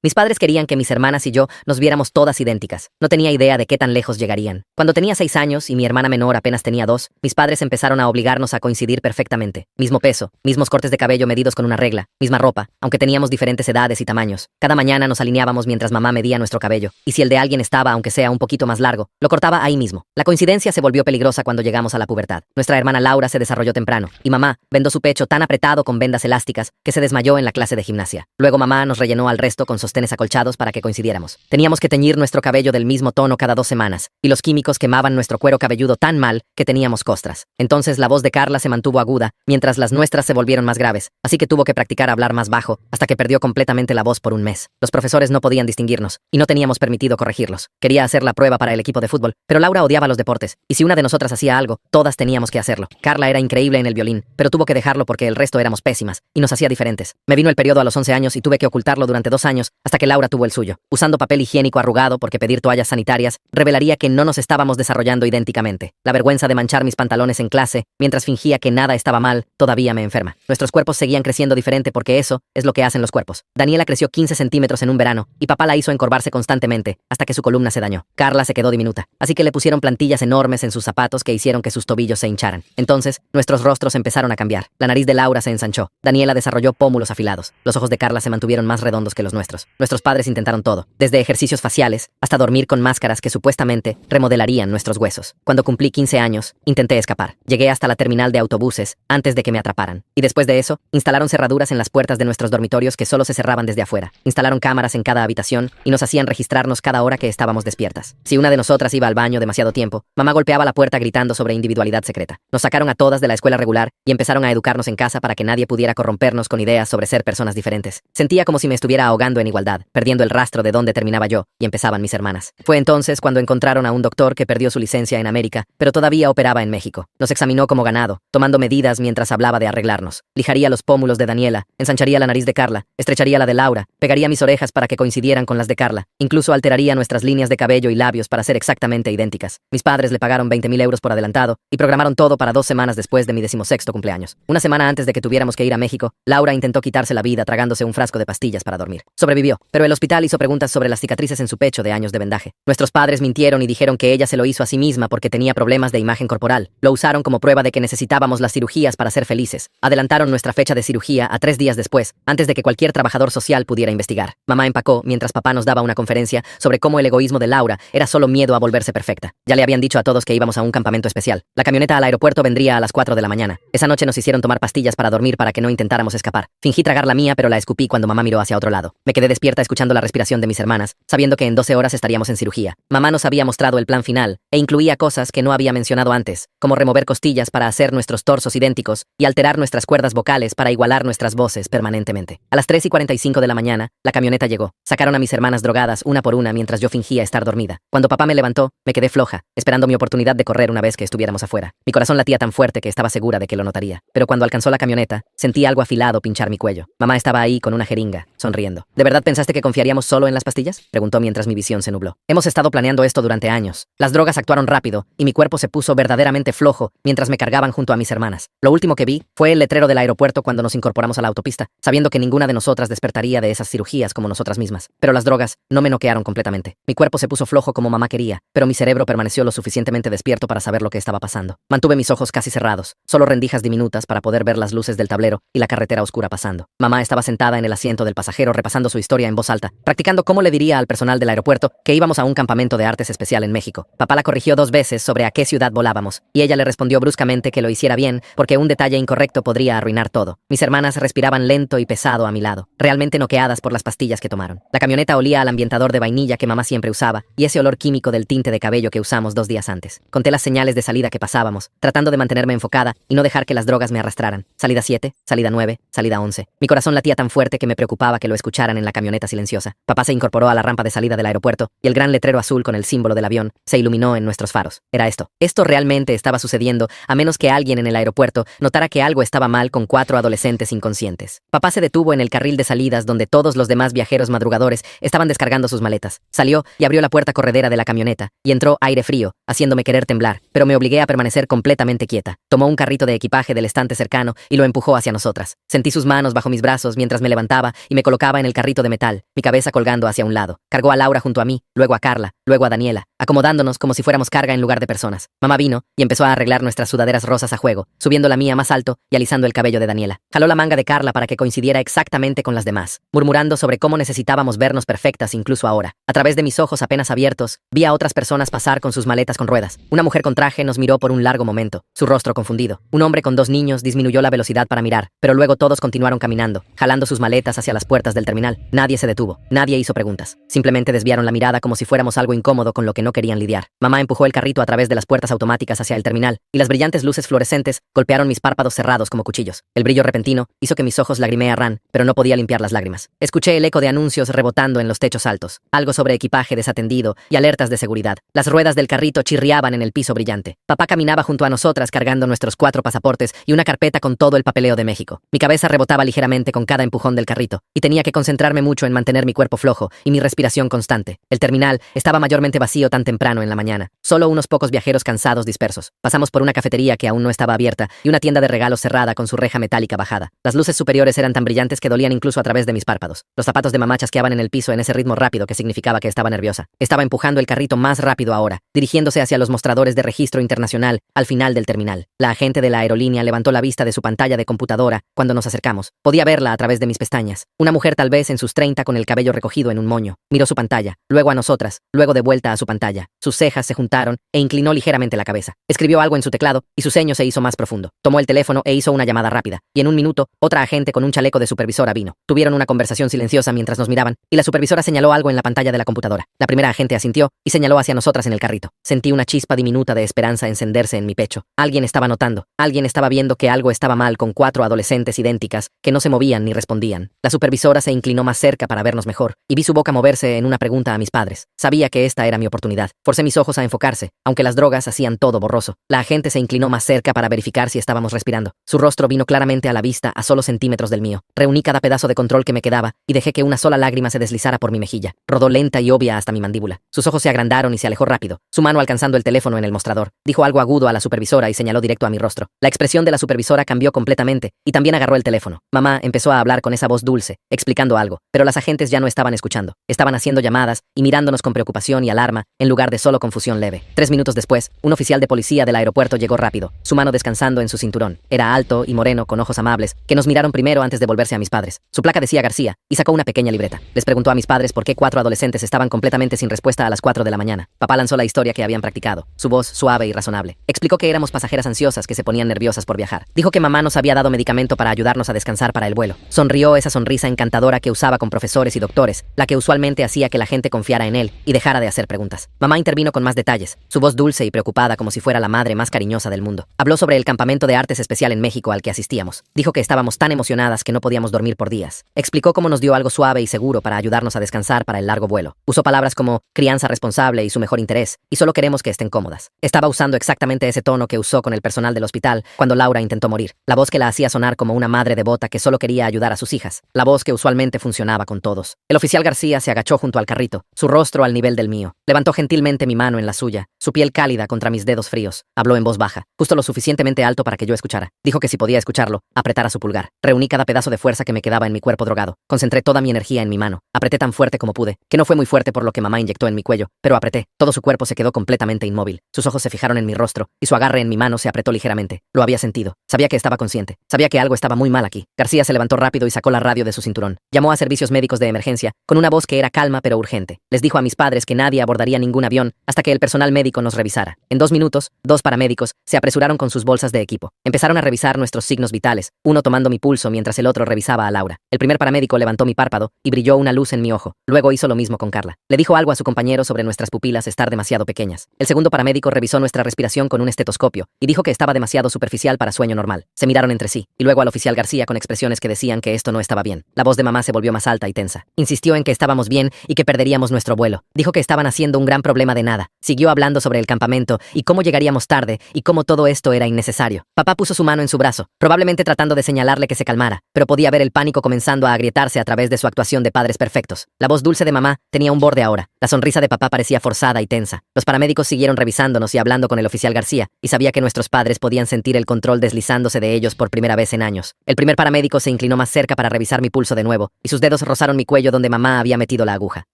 Mis padres querían que mis hermanas y yo nos viéramos todas idénticas. No tenía idea de qué tan lejos llegarían. Cuando tenía 6 años y mi hermana menor apenas tenía 2, mis padres empezaron a obligarnos a coincidir perfectamente. Mismo peso, mismos cortes de cabello medidos con una regla, misma ropa, aunque teníamos diferentes edades y tamaños. Cada mañana nos alineábamos mientras mamá medía nuestro cabello, y si el de alguien estaba, aunque sea un poquito más largo, lo cortaba ahí mismo. La coincidencia se volvió peligrosa cuando llegamos a la pubertad. Nuestra hermana Laura se desarrolló temprano, y mamá vendó su pecho tan apretado con vendas elásticas que se desmayó en la clase de gimnasia. Luego mamá nos rellenó al resto con sostenes acolchados para que coincidiéramos. Teníamos que teñir nuestro cabello del mismo tono cada 2 semanas, y los químicos quemaban nuestro cuero cabelludo tan mal que teníamos costras. Entonces la voz de Carla se mantuvo aguda, mientras las nuestras se volvieron más graves, así que tuvo que practicar hablar más bajo, hasta que perdió completamente la voz por un mes. Los profesores no podían distinguirnos, y no teníamos permitido corregirlos. Quería hacer la prueba para el equipo de fútbol, pero Laura odiaba los deportes, y si una de nosotras hacía algo, todas teníamos que hacerlo. Carla era increíble en el violín, pero tuvo que dejarlo porque el resto éramos pésimas, y nos hacía diferentes. Me vino el periodo a los 11 años y tuve que ocultarlo durante 2 años, hasta que Laura tuvo el suyo. Usando papel higiénico arrugado porque pedir toallas sanitarias revelaría que no nos estábamos desarrollando idénticamente. La vergüenza de manchar mis pantalones en clase, mientras fingía que nada estaba mal, todavía me enferma. Nuestros cuerpos seguían creciendo diferente porque eso es lo que hacen los cuerpos. Daniela creció 15 centímetros en un verano, y papá la hizo encorvarse constantemente, hasta que su columna se dañó. Carla se quedó diminuta, así que le pusieron plantillas enormes en sus zapatos que hicieron que sus tobillos se hincharan. Entonces, nuestros rostros empezaron a cambiar. La nariz de Laura se ensanchó. Daniela desarrolló pómulos afilados. Los ojos de Carla se mantuvieron más redondos que los nuestros. Nuestros padres intentaron todo, desde ejercicios faciales hasta dormir con máscaras que supuestamente remodelarían nuestros huesos. Cuando cumplí 15 años, intenté escapar. Llegué hasta la terminal de autobuses antes de que me atraparan. Y después de eso, instalaron cerraduras en las puertas de nuestros dormitorios que solo se cerraban desde afuera. Instalaron cámaras en cada habitación y nos hacían registrarnos cada hora que estábamos despiertas. Si una de nosotras iba al baño demasiado tiempo, mamá golpeaba la puerta gritando sobre individualidad secreta. Nos sacaron a todas de la escuela regular y empezaron a educarnos en casa para que nadie pudiera corrompernos con ideas sobre ser personas diferentes. Sentía como si me estuviera ahogando en igualdad, perdiendo el rastro de dónde terminaba yo y empezaban mis hermanas. Fue entonces cuando encontraron a un doctor que perdió su licencia en América, pero todavía operaba en México. Nos examinó como ganado, tomando medidas mientras hablaba de arreglarnos. Lijaría los pómulos de Daniela, ensancharía la nariz de Carla, estrecharía la de Laura, pegaría mis orejas para que coincidieran con las de Carla, incluso alteraría nuestras líneas de cabello y labios para ser exactamente idénticas. Mis padres le pagaron 20,000 euros por adelantado y programaron todo para 2 semanas después de mi 16º cumpleaños. Una semana antes de que tuviéramos que ir a México, Laura intentó quitarse la vida tragándose un frasco de pastillas para dormir. Sobrevivió, pero el hospital hizo preguntas sobre las cicatrices en su pecho de años de vendaje. Nuestros padres mintieron y dijeron que ella se lo hizo a sí misma porque tenía problemas de imagen corporal. Lo usaron como prueba de que necesitábamos las cirugías para ser felices. Adelantaron nuestra fecha de cirugía a 3 días después, antes de que cualquier trabajador social pudiera investigar. Mamá empacó mientras papá nos daba una conferencia sobre cómo el egoísmo de Laura era solo miedo a volverse perfecta. Ya le habían dicho a todos que íbamos a un campamento especial. La camioneta al aeropuerto vendría a las 4 de la mañana. Esa noche nos hicieron tomar pastillas para dormir para que no intentáramos escapar. Fingí tragar la mía, pero la escupí cuando mamá miró hacia otro lado. Me quedé despierta escuchando la respiración de mis hermanas, sabiendo que en 12 horas estaríamos en cirugía. Mamá nos había mostrado el plan final, e incluía cosas que no había mencionado antes, como remover costillas para hacer nuestros torsos idénticos y alterar nuestras cuerdas vocales para igualar nuestras voces permanentemente. A las 3:45 de la mañana, la camioneta llegó. Sacaron a mis hermanas drogadas una por una mientras yo fingía estar dormida. Cuando papá me levantó, me quedé floja, esperando mi oportunidad de correr una vez que estuviéramos afuera. Mi corazón latía tan fuerte que estaba segura de que lo notaría. Pero cuando alcanzó la camioneta, sentí algo afilado pinchar mi cuello. Mamá estaba ahí con una jeringa, sonriendo. ¿De verdad pensaste que confiaríamos solo en las pastillas?, preguntó mientras mi visión se nubló. Hemos estado planeando esto durante años. Las drogas actuaron rápido y mi cuerpo se puso verdaderamente flojo mientras me cargaban junto a mis hermanas. Lo último que vi fue el letrero del aeropuerto cuando nos incorporamos a la autopista, sabiendo que ninguna de nosotras despertaría de esas cirugías como nosotras mismas. Pero las drogas no me noquearon completamente. Mi cuerpo se puso flojo como mamá quería, pero mi cerebro permaneció lo suficientemente despierto para saber lo que estaba pasando. Mantuve mis ojos casi cerrados, solo rendijas diminutas para poder ver las luces del tablero y la carretera oscura pasando. Mamá estaba sentada en el asiento del pasajero repasando su historia en voz alta, practicando cómo le diría al personal del aeropuerto que íbamos a un campamento de artes especial en México. Papá la corrigió 2 veces sobre a qué ciudad volábamos, y ella le respondió bruscamente que lo hiciera bien porque un detalle incorrecto podría arruinar todo. Mis hermanas respiraban lento y pesado a mi lado, realmente noqueadas por las pastillas que tomaron. La camioneta olía al ambientador de vainilla que mamá siempre usaba y ese olor químico del tinte de cabello que usamos 2 días antes. Conté las señales de salida que pasábamos, tratando de mantenerme enfocada y no dejar que las drogas me arrastraran. Salida 7, salida 9, salida 11. Mi corazón latía tan fuerte que me preocupaba que lo escucharan en la camioneta silenciosa. Papá se incorporó a la rampa de salida del aeropuerto y el gran letrero azul con el símbolo del avión se iluminó en nuestros faros. Era esto. Esto realmente estaba sucediendo, a menos que alguien en el aeropuerto notara que algo estaba mal con 4 adolescentes inconscientes. Papá se detuvo en el carril de salidas donde todos los demás viajeros madrugadores estaban descargando sus maletas. Salió y abrió la puerta corredera de la camioneta y entró aire frío, haciéndome querer temblar, pero me obligué a permanecer completamente quieta. Tomó un carrito de equipaje del estante cercano y lo empujó hacia nosotras. Sentí sus manos bajo mis brazos mientras me levantaba y me colocaba en el carrito de metal metal, mi cabeza colgando hacia un lado. Cargó a Laura junto a mí, luego a Carla, luego a Daniela, acomodándonos como si fuéramos carga en lugar de personas. Mamá vino y empezó a arreglar nuestras sudaderas rosas a juego, subiendo la mía más alto y alisando el cabello de Daniela. Jaló la manga de Carla para que coincidiera exactamente con las demás, murmurando sobre cómo necesitábamos vernos perfectas incluso ahora. A través de mis ojos apenas abiertos, vi a otras personas pasar con sus maletas con ruedas. Una mujer con traje nos miró por un largo momento, su rostro confundido. Un hombre con 2 niños disminuyó la velocidad para mirar, pero luego todos continuaron caminando, jalando sus maletas hacia las puertas del terminal. Nadie se detuvo, nadie hizo preguntas. Simplemente desviaron la mirada como si fuéramos algo incómodo con lo que no querían lidiar. Mamá empujó el carrito a través de las puertas automáticas hacia el terminal, y las brillantes luces fluorescentes golpearon mis párpados cerrados como cuchillos. El brillo repentino hizo que mis ojos lagrimearan, pero no podía limpiar las lágrimas. Escuché el eco de anuncios rebotando en los techos altos, algo sobre equipaje desatendido y alertas de seguridad. Las ruedas del carrito chirriaban en el piso brillante. Papá caminaba junto a nosotras cargando nuestros 4 pasaportes y una carpeta con todo el papeleo de México. Mi cabeza rebotaba ligeramente con cada empujón del carrito, y tenía que concentrarme mucho en mantener mi cuerpo flojo y mi respiración constante. El terminal estaba mayormente vacío tan temprano en la mañana. Solo unos pocos viajeros cansados dispersos. Pasamos por una cafetería que aún no estaba abierta y una tienda de regalos cerrada con su reja metálica bajada. Las luces superiores eran tan brillantes que dolían incluso a través de mis párpados. Los zapatos de mamá chasqueaban en el piso en ese ritmo rápido que significaba que estaba nerviosa. Estaba empujando el carrito más rápido ahora, dirigiéndose hacia los mostradores de registro internacional al final del terminal. La agente de la aerolínea levantó la vista de su pantalla de computadora cuando nos acercamos. Podía verla a través de mis pestañas. Una mujer tal vez en sus 30 con el cabello recogido en un moño. Miró su pantalla, luego a nosotras, luego de vuelta a su pantalla. Sus cejas se juntaron e inclinó ligeramente la cabeza. Escribió algo en su teclado y su ceño se hizo más profundo. Tomó el teléfono e hizo una llamada rápida. Y en un minuto, otra agente con un chaleco de supervisora vino. Tuvieron una conversación silenciosa mientras nos miraban, y la supervisora señaló algo en la pantalla de la computadora. La primera agente asintió y señaló hacia nosotras en el carrito. Sentí una chispa diminuta de esperanza encenderse en mi pecho. Alguien estaba notando, alguien estaba viendo que algo estaba mal con 4 adolescentes idénticas que no se movían ni respondían. La supervisora se inclinó más cerca para vernos mejor, y vi su boca moverse en una pregunta a mis padres. Sabía que esta era mi oportunidad. Forcé mis ojos a enfocarse, aunque las drogas hacían todo borroso. La agente se inclinó más cerca para verificar si estábamos respirando. Su rostro vino claramente a la vista a solo centímetros del mío. Reuní cada pedazo de control que me quedaba y dejé que una sola lágrima se deslizara por mi mejilla. Rodó lenta y obvia hasta mi mandíbula. Sus ojos se agrandaron y se alejó rápido, su mano alcanzando el teléfono en el mostrador. Dijo algo agudo a la supervisora y señaló directo a mi rostro. La expresión de la supervisora cambió completamente y también agarró el teléfono. Mamá empezó a hablar con esa voz dulce, explicando algo, pero las agentes ya no estaban escuchando. Estaban haciendo llamadas y mirándonos con preocupación y alarma en lugar de solo confusión leve. 3 minutos después, un oficial de policía del aeropuerto llegó rápido, su mano descansando en su cinturón. Era alto y moreno con ojos amables, que nos miraron primero antes de volverse a mis padres. Su placa decía García y sacó una pequeña libreta. Les preguntó a mis padres por qué 4 adolescentes estaban completamente sin respuesta a las 4 de la mañana. Papá lanzó la historia que habían practicado, su voz suave y razonable. Explicó que éramos pasajeras ansiosas que se ponían nerviosas por viajar. Dijo que mamá nos había dado medicamento para ayudarnos a descansar para el vuelo. Sonrió esa sonrisa encantadora que usaba con profesores y doctores, la que usualmente hacía que la gente confiara en él y dejara de hacer preguntas. Mamá intervino con más detalles, su voz dulce y preocupada como si fuera la madre más cariñosa del mundo. Habló sobre el campamento de artes especial en México al que asistíamos. Dijo que estábamos tan emocionadas que no podíamos dormir por días. Explicó cómo nos dio algo suave y seguro para ayudarnos a descansar para el largo vuelo. Usó palabras como crianza responsable y su mejor interés, y solo queremos que estén cómodas. Estaba usando exactamente ese tono que usó con el personal del hospital cuando Laura intentó morir. La voz que la hacía sonar como una madre devota que solo quería ayudar a sus hijas. La voz que usualmente funcionaba con todos. El oficial García se agachó junto al carrito, su rostro al nivel del mío. Levantó gentilmente mi mano en la suya, su piel cálida contra mis dedos fríos. Habló en voz baja, justo lo suficientemente alto para que yo escuchara. Dijo que si podía escucharlo, apretara su pulgar. Reuní cada pedazo de fuerza que me quedaba en mi cuerpo drogado. Concentré toda mi energía en mi mano. Apreté tan fuerte como pude, que no fue muy fuerte por lo que mamá inyectó en mi cuello, pero apreté. Todo su cuerpo se quedó completamente inmóvil. Sus ojos se fijaron en mi rostro, y su agarre en mi mano se apretó ligeramente. Lo había sentido. Sabía que estaba consciente. Sabía que algo estaba muy mal aquí. García se levantó rápido y sacó la radio de su cinturón. Llamó a servicios médicos de emergencia, con una voz que era calma pero urgente. Les dijo a mis padres que nadie abordaría ningún avión hasta que el personal médico nos revisara. En 2 minutos, 2 paramédicos se apresuraron con sus bolsas de equipo. Empezaron a revisar nuestros signos vitales, uno tomando mi pulso mientras el otro revisaba a Laura. El primer paramédico levantó mi párpado y brilló una luz en mi ojo. Luego hizo lo mismo con Carla. Le dijo algo a su compañero sobre nuestras pupilas estar demasiado pequeñas. El segundo paramédico revisó nuestra respiración con un estetoscopio y dijo que estaba demasiado superficial para sueño normal. Se miraron entre sí, y luego al oficial García con expresiones que decían que esto no estaba bien. La voz de mamá se volvió más alta y tensa. Insistió en que estábamos bien y que perderíamos nuestro vuelo. Dijo que estaban haciendo un gran problema de nada. Siguió hablando sobre el campamento y cómo llegaríamos tarde y cómo todo esto era innecesario. Papá puso su mano en su brazo, probablemente tratando de señalarle que se calmara, pero podía ver el pánico comenzando a agrietarse a través de su actuación de padres perfectos. La voz dulce de mamá tenía un borde ahora. La sonrisa de papá parecía forzada y tensa. Los paramédicos siguieron revisándonos y hablando con el oficial García, y sabía que nuestros padres podían sentir el control deslizándose de ellos por primera vez en años. El primer paramédico se inclinó más cerca para revisar mi pulso de nuevo, y sus dedos rozaron mi cuello donde mamá había metido la aguja.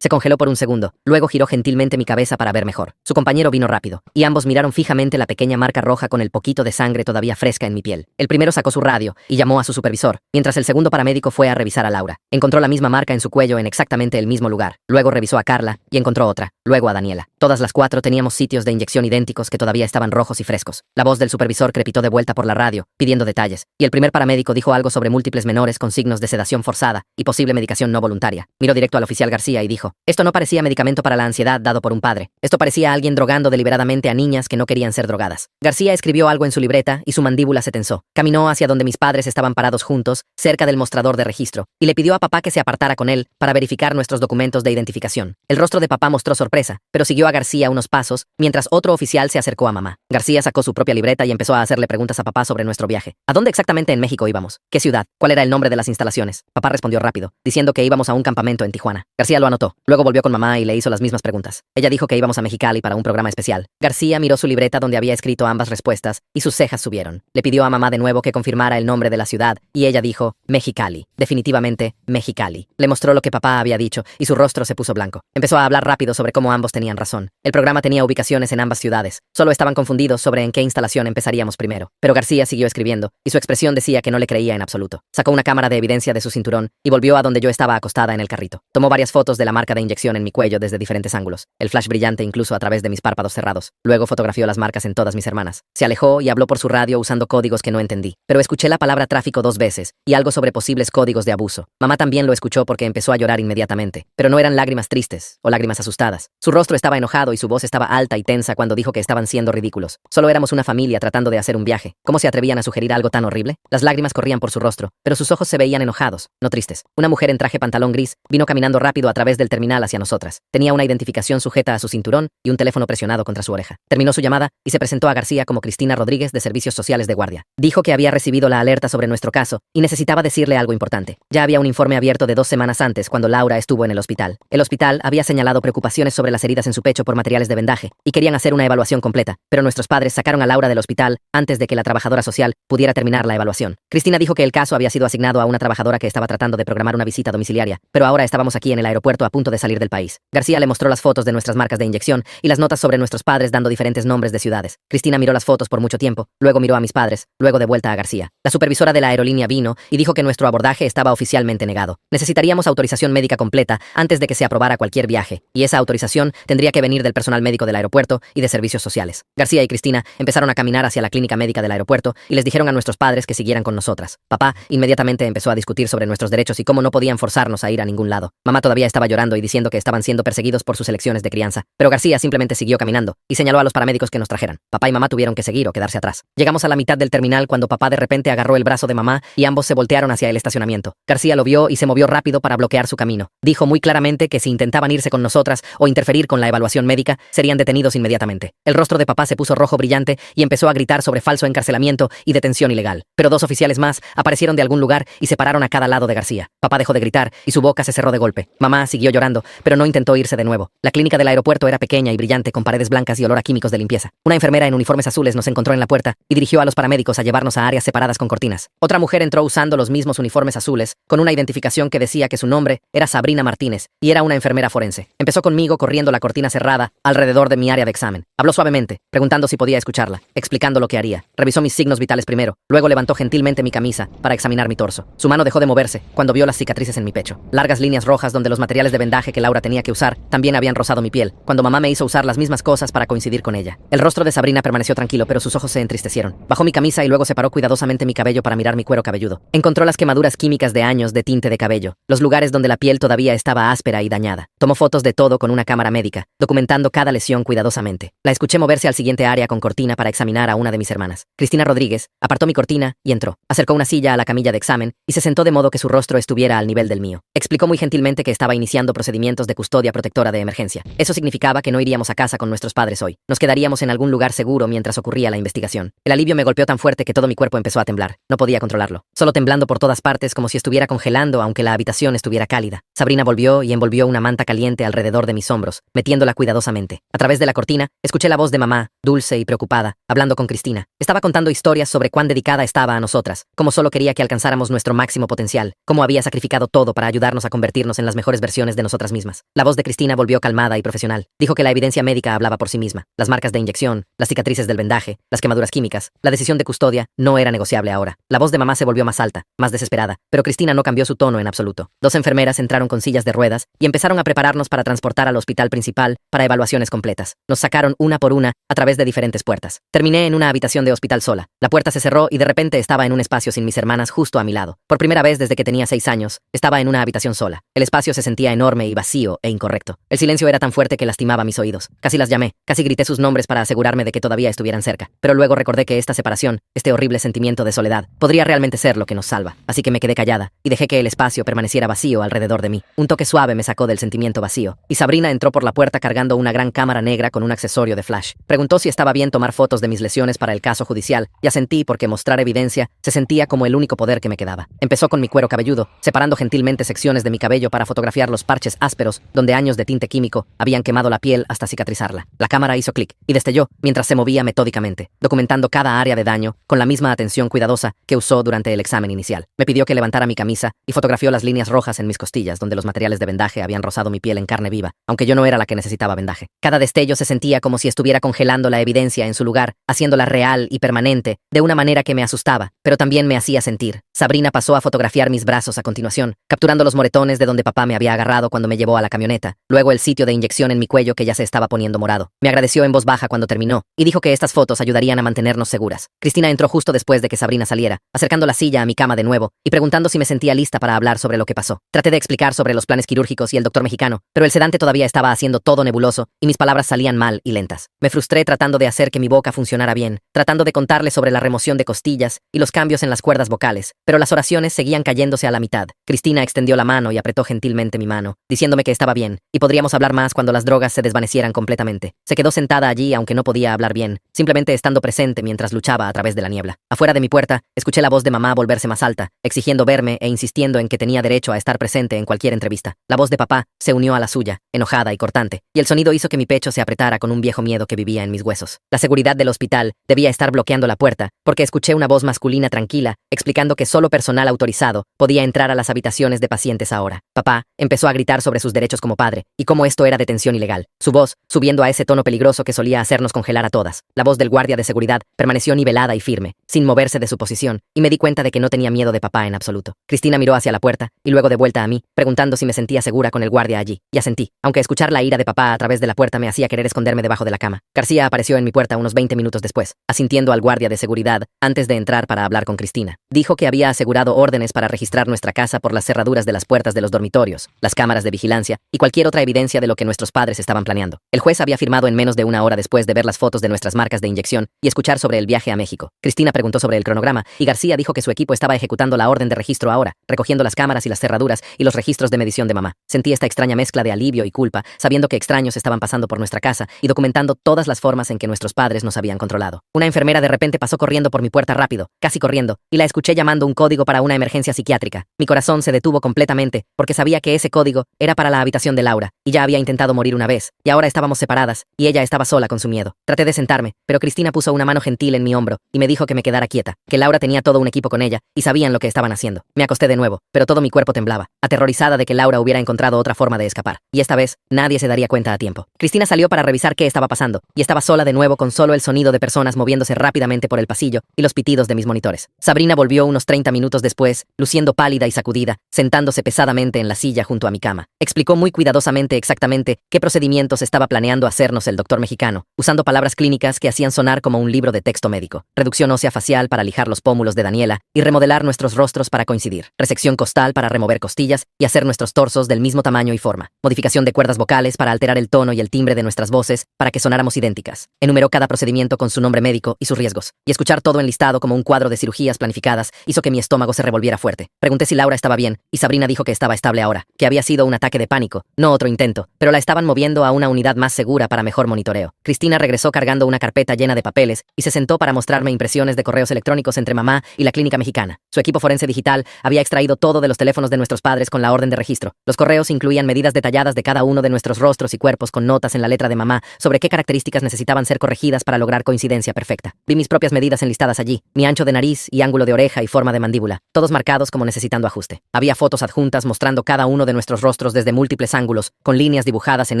Se congeló por un segundo, luego giró gentilmente mi cabeza para ver mejor. Su compañero vino rápido, y ambos miraron fijamente la pequeña marca roja con el poquito de sangre todavía fresca en mi piel. El primero sacó su radio y llamó a su supervisor, mientras el segundo paramédico fue a revisar a Laura. Encontró la misma marca en su cuello en exactamente el mismo lugar. Luego revisó a Carla y encontró otra, luego a Daniela. Todas las cuatro teníamos sitios de inyección idénticos que todavía estaban rojos y frescos. La voz del supervisor crepitó de vuelta por la radio, pidiendo detalles, y el primer paramédico dijo algo sobre múltiples menores con signos de sedación forzada y posible medicación no voluntaria. Miró directo al oficial García y dijo: esto no parecía medicamento para la ansiedad dado por un padre. Esto parecía alguien drogando deliberadamente a niñas que no querían ser drogadas. García escribió algo en su libreta y su mandíbula se tensó. Caminó hacia donde mis padres estaban parados juntos, cerca del mostrador de registro, y le pidió a papá que se apartara con él para verificar nuestros documentos de identificación. El rostro de papá mostró sorpresa, pero siguió a García unos pasos, mientras otro oficial se acercó a mamá. García sacó su propia libreta y empezó a hacerle preguntas a papá sobre nuestro viaje. ¿A dónde exactamente en México íbamos? ¿Qué ciudad? ¿Cuál era el nombre de las instalaciones? Papá respondió rápido, diciendo que íbamos a un campamento en Tijuana. García lo anotó. Luego volvió con mamá y le hizo las mismas preguntas. Ella dijo que íbamos a Mexicali para un programa especial. García miró su libreta donde había escrito ambas respuestas y sus cejas subieron. Le pidió a mamá de nuevo que confirmara el nombre de la ciudad y ella dijo: Mexicali. Definitivamente, Mexicali. Le mostró lo que papá había dicho y su rostro se puso blanco. Empezó a hablar rápido sobre cómo ambos tenían razón. El programa tenía ubicaciones en ambas ciudades. Solo estaban confundidos sobre en qué instalación empezaríamos primero. Pero García siguió escribiendo y su expresión decía que no le creía en absoluto. Sacó una cámara de evidencia de su cinturón y volvió a donde yo estaba acostada en el carrito. Tomó varias fotos de la marca de inyección en mi cuello desde diferentes ángulos, el flash brillante incluso a través de mis párpados cerrados. Luego fotografió las marcas en todas mis hermanas. Se alejó y habló por su radio usando códigos que no entendí. Pero escuché la palabra tráfico 2 veces y algo sobre posibles códigos de abuso. Mamá también lo escuchó porque empezó a llorar inmediatamente. Pero no eran lágrimas tristes o lágrimas asustadas. Su rostro estaba enojado y su voz estaba alta y tensa cuando dijo que estaban siendo ridículos. Solo éramos una familia tratando de hacer un viaje. ¿Cómo se atrevían a sugerir algo tan horrible? Las lágrimas corrían por su rostro, pero sus ojos se veían enojados, no tristes. Una mujer en traje pantalón gris vino caminando rápido a través del terminal hacia nosotras. Tenía una identificación sujeta a su cinturón y un teléfono presionado contra su oreja. Terminó su llamada y se presentó a García como Cristina Rodríguez de Servicios Sociales de Guardia. Dijo que había recibido la alerta sobre nuestro caso y necesitaba decirle algo importante. Ya había un informe abierto de 2 semanas antes cuando Laura estuvo en el hospital. El hospital había señalado preocupaciones sobre las heridas en su pecho por materiales de vendaje y querían hacer una evaluación completa, pero nuestros padres sacaron a Laura del hospital antes de que la trabajadora social pudiera terminar la evaluación. Cristina dijo que el caso había sido asignado a una trabajadora que estaba tratando de programar una visita domiciliaria, pero ahora estábamos aquí en el aeropuerto a punto de salir del país. García le mostró las fotos de nuestras marcas de inyección y las notas sobre nuestros padres dando diferentes nombres de ciudades. Cristina miró las fotos por mucho tiempo, luego miró a mis padres, luego de vuelta a García. La supervisora de la aerolínea vino y dijo que nuestro abordaje estaba oficialmente negado. Necesitaríamos autorización médica completa antes de que se aprobara cualquier viaje, y esa autorización tendría que venir del personal médico del aeropuerto y de servicios sociales. García y Cristina empezaron a caminar hacia la clínica médica del aeropuerto y les dijeron a nuestros padres que siguieran con nosotras. Papá inmediatamente empezó a discutir sobre nuestros derechos y cómo no podían forzarnos a ir a ningún lado. Mamá todavía estaba llorando y diciendo que estaban siendo perseguidos por sus elecciones de crianza, pero García simplemente siguió caminando y señaló a los paramédicos que nos trajeran. Papá y mamá tuvieron que seguir o quedarse atrás. Llegamos a la mitad del terminal cuando papá de repente agarró el brazo de mamá y ambos se voltearon hacia el estacionamiento. García lo vio y se movió rápido para bloquear su camino. Dijo muy claramente que si intentaban irse con nosotras o interferir con la evaluación médica, serían detenidos inmediatamente. El rostro de papá se puso rojo brillante y empezó a gritar sobre falso encarcelamiento y detención ilegal. Pero 2 oficiales más aparecieron de algún lugar y se pararon a cada lado de García. Papá dejó de gritar y su boca se cerró de golpe. Mamá siguió llorando, pero no intentó irse de nuevo. La clínica del aeropuerto era pequeña y brillante con paredes blancas y olor a químicos de limpieza. Una enfermera en uniformes azules nos encontró en la puerta y dirigió a los paramédicos a llevarnos a áreas separadas con cortinas. Otra mujer entró usando los mismos uniformes azules, con una identificación que decía que su nombre era Sabrina Martínez y era una enfermera forense. Empezó conmigo corriendo la cortina cerrada alrededor de mi área de examen. Habló suavemente, preguntando si podía escucharla, explicando lo que haría. Revisó mis signos vitales primero, luego levantó gentilmente mi camisa para examinar mi torso. Su mano dejó de moverse cuando vio las cicatrices en mi pecho. Largas líneas rojas donde los materiales de vendaje que Laura tenía que usar también habían rozado mi piel, cuando mamá me hizo usar las mismas cosas para coincidir con ella. El rostro de Sabrina permaneció tranquilo, pero sus ojos se entristecieron. Bajó mi camisa y luego separó cuidadosamente mi cabello para mirar mi cuero cabelludo. Encontró las quemaduras químicas de años de tinte de cabello, los lugares donde la piel todavía estaba áspera y dañada. Tomó fotos de todo con una cámara médica, documentando cada lesión cuidadosamente. La escuché moverse al siguiente área con cortina para examinar a una de mis hermanas. Cristina Rodríguez apartó mi cortina y entró. Acercó una silla a la camilla de examen y se sentó de modo que su rostro estuviera al nivel del mío. Explicó muy gentilmente que estaba iniciando procedimientos de custodia protectora de emergencia. Eso significaba que no iríamos a casa con nuestros padres hoy. Nos quedaríamos en algún lugar seguro mientras ocurría la investigación. El alivio me golpeó tan fuerte que todo mi cuerpo empezó a temblar. No podía controlarlo. Solo temblando por todas partes como si estuviera congelando aunque la habitación estuviera cálida. Sabrina volvió y envolvió una manta caliente alrededor de mis hombros, metiéndola cuidadosamente. A través de la cortina, escuché la voz de mamá, dulce y preocupada, hablando con Cristina. Estaba contando historias sobre cuán dedicada estaba a nosotras, cómo solo quería que alcanzáramos nuestro máximo potencial, cómo había sacrificado todo para ayudarnos a convertirnos en las mejores versiones de nosotras mismas. La voz de Cristina volvió calmada y profesional. Dijo que la evidencia médica hablaba por sí misma. Las marcas de inyección, las cicatrices del vendaje, las quemaduras químicas, la decisión de custodia no era negociable ahora. La voz de mamá se volvió más alta, más desesperada, pero Cristina no cambió su tono en absoluto. Dos enfermeras entraron con sillas de ruedas y empezaron a prepararnos para transportar al hospital principal para evaluaciones completas. Nos sacaron una por una a través de diferentes puertas. Terminé en una habitación de hospital sola. La puerta se cerró y de repente estaba en un espacio sin mis hermanas justo a mi lado. Por primera vez desde que tenía 6 años, estaba en una habitación sola. El espacio se sentía enorme y vacío e incorrecto. El silencio era tan fuerte que lastimaba mis oídos. Casi las llamé, casi grité sus nombres para asegurarme de que todavía estuvieran cerca. Pero luego recordé que esta separación, este horrible sentimiento de soledad, podría realmente ser lo que nos salva. Así que me quedé callada y dejé que el espacio permaneciera vacío alrededor de mí. Un toque suave me sacó del sentimiento vacío, y Sabrina entró por la puerta cargando una gran cámara negra con un accesorio de flash. Preguntó si estaba bien tomar fotos de mis lesiones para el caso judicial, y asentí porque mostrar evidencia se sentía como el único poder que me quedaba. Empezó con mi cuero cabelludo, separando gentilmente secciones de mi cabello para fotografiar los parches ásperos donde años de tinte químico habían quemado la piel hasta cicatrizarla. La cámara hizo clic y destelló mientras se movía metódicamente, documentando cada área de daño con la misma atención cuidadosa que usó durante el examen inicial. Me pidió que levantara mi camisa y fotografió las líneas rojas en mis costillas donde los materiales de vendaje habían rozado mi piel en carne viva, aunque yo no era la que necesitaba vendaje. Cada destello se sentía como si estuviera congelando la evidencia en su lugar, haciéndola real y permanente, de una manera que me asustaba, pero también me hacía sentir. Sabrina pasó a fotografiar mis brazos a continuación, capturando los moretones de donde papá me había agarrado cuando me llevó a la camioneta, luego el sitio de inyección en mi cuello que ya se estaba poniendo morado. Me agradeció en voz baja cuando terminó, y dijo que estas fotos ayudarían a mantenernos seguras. Cristina entró justo después de que Sabrina saliera, acercando la silla a mi cama de nuevo, y preguntando si me sentía lista para hablar sobre lo que pasó. Traté de explicar sobre los planes quirúrgicos y el doctor mexicano, pero el sedante todavía estaba haciendo todo nebuloso, y mis palabras salían mal y lentas. Me frustré tratando de hacer que mi boca funcionara bien, tratando de contarle sobre la remoción de costillas y los cambios en las cuerdas vocales, pero las oraciones seguían cayéndose a la mitad. Cristina extendió la mano y apretó gentilmente mi mano, diciéndome que estaba bien, y podríamos hablar más cuando las drogas se desvanecieran completamente. Se quedó sentada allí aunque no podía hablar bien, simplemente estando presente mientras luchaba a través de la niebla. Afuera de mi puerta, escuché la voz de mamá volverse más alta, exigiendo verme e insistiendo en que tenía derecho a estar presente en cualquier entrevista. La voz de papá se unió a la suya, enojada y cortante, y el sonido hizo que mi pecho se apretara con un viejo miedo que vivía en mis huesos. La seguridad del hospital debía estar bloqueando la puerta, porque escuché una voz masculina tranquila, explicando que solo personal autorizado podía entrar a las habitaciones de pacientes ahora. Papá empezó a gritar sobre sus derechos como padre, y cómo esto era detención ilegal. Su voz, subiendo a ese tono peligroso que solía hacernos congelar a todas. La voz del guardia de seguridad permaneció nivelada y firme, sin moverse de su posición, y me di cuenta de que no tenía miedo de papá en absoluto. Cristina miró hacia la puerta, y luego de vuelta a mí, preguntando si me sentía segura con el guardia allí. Y asentí, aunque escuchar la ira de papá a través de la puerta me hacía querer esconderme debajo de la cama. García apareció en mi puerta unos 20 minutos después, asintiendo al guardia de seguridad antes de entrar para hablar con Cristina. Dijo que había asegurado órdenes para registrar nuestra casa por las cerraduras de las puertas de los dormitorios, las cámaras de vigilancia y cualquier otra evidencia de lo que nuestros padres estaban planeando. El juez había firmado en menos de una hora después de ver las fotos de nuestras marcas de inyección y escuchar sobre el viaje a México. Cristina preguntó sobre el cronograma y García dijo que su equipo estaba ejecutando la orden de registro ahora, recogiendo las cámaras y las cerraduras y los registros de medición de mamá. Sentí esta extraña mezcla de alivio y culpa, sabiendo que extraños estaban pasando por nuestra casa y documentando todas las formas en que nuestros padres nos habían controlado. Una enfermera de repente pasó corriendo por mi puerta rápido, casi corriendo, y la escuché llamando un código para una emergencia psiquiátrica. Mi corazón se detuvo completamente, porque sabía que ese código era para la habitación de Laura, y ya había intentado morir una vez, y ahora estábamos separadas, y ella estaba sola con su miedo. Traté de sentarme, pero Cristina puso una mano gentil en mi hombro, y me dijo que me quedara quieta, que Laura tenía todo un equipo con ella, y sabían lo que estaban haciendo. Me acosté de nuevo, pero todo mi cuerpo temblaba, aterrorizada de que Laura hubiera encontrado otra forma de escapar, y esta vez, nadie se daría cuenta a tiempo. Cristina salió para revisar qué estaba pasando, y estaba sola de nuevo con solo el sonido de personas moviéndose rápidamente por el pasillo y los pitidos de mis monitores. Sabrina volvió unos 30 minutos después, luciendo pálida y sacudida, sentándose pesadamente en la silla junto a mi cama. Explicó muy cuidadosamente exactamente qué procedimientos estaba planeando hacernos el doctor mexicano, usando palabras clínicas que hacían sonar como un libro de texto médico. Reducción ósea facial para lijar los pómulos de Daniela y remodelar nuestros rostros para coincidir. Resección costal para remover costillas y hacer nuestros torsos del mismo tamaño y forma. Modificación de cuerdas vocales para alterar el tono y el timbre de nuestras voces para que sonáramos idénticas. Enumeró cada procedimiento con su nombre médico y sus riesgos. Y escuchar todo enlistado como un cuadro de cirugías planificadas hizo que mi estómago se revolviera fuerte. Pregunté si Laura estaba bien, y Sabrina dijo que estaba estable ahora, que había sido un ataque de pánico, no otro intento, pero la estaban moviendo a una unidad más segura para mejor monitoreo. Cristina regresó cargando una carpeta llena de papeles y se sentó para mostrarme impresiones de correos electrónicos entre mamá y la clínica mexicana. Su equipo forense digital había extraído todo de los teléfonos de nuestros padres con la orden de registro. Los correos incluían medidas detalladas de cada uno de nuestros rostros y cuerpos con notas en la letra de mamá sobre qué características necesitaban ser corregidas para lograr coincidencia perfecta. Vi mis propias medidas enlistadas allí, mi ancho de nariz y ángulo de oreja y forma de mandíbula, todos marcados como necesitando ajuste. Había Había fotos adjuntas mostrando cada uno de nuestros rostros desde múltiples ángulos, con líneas dibujadas en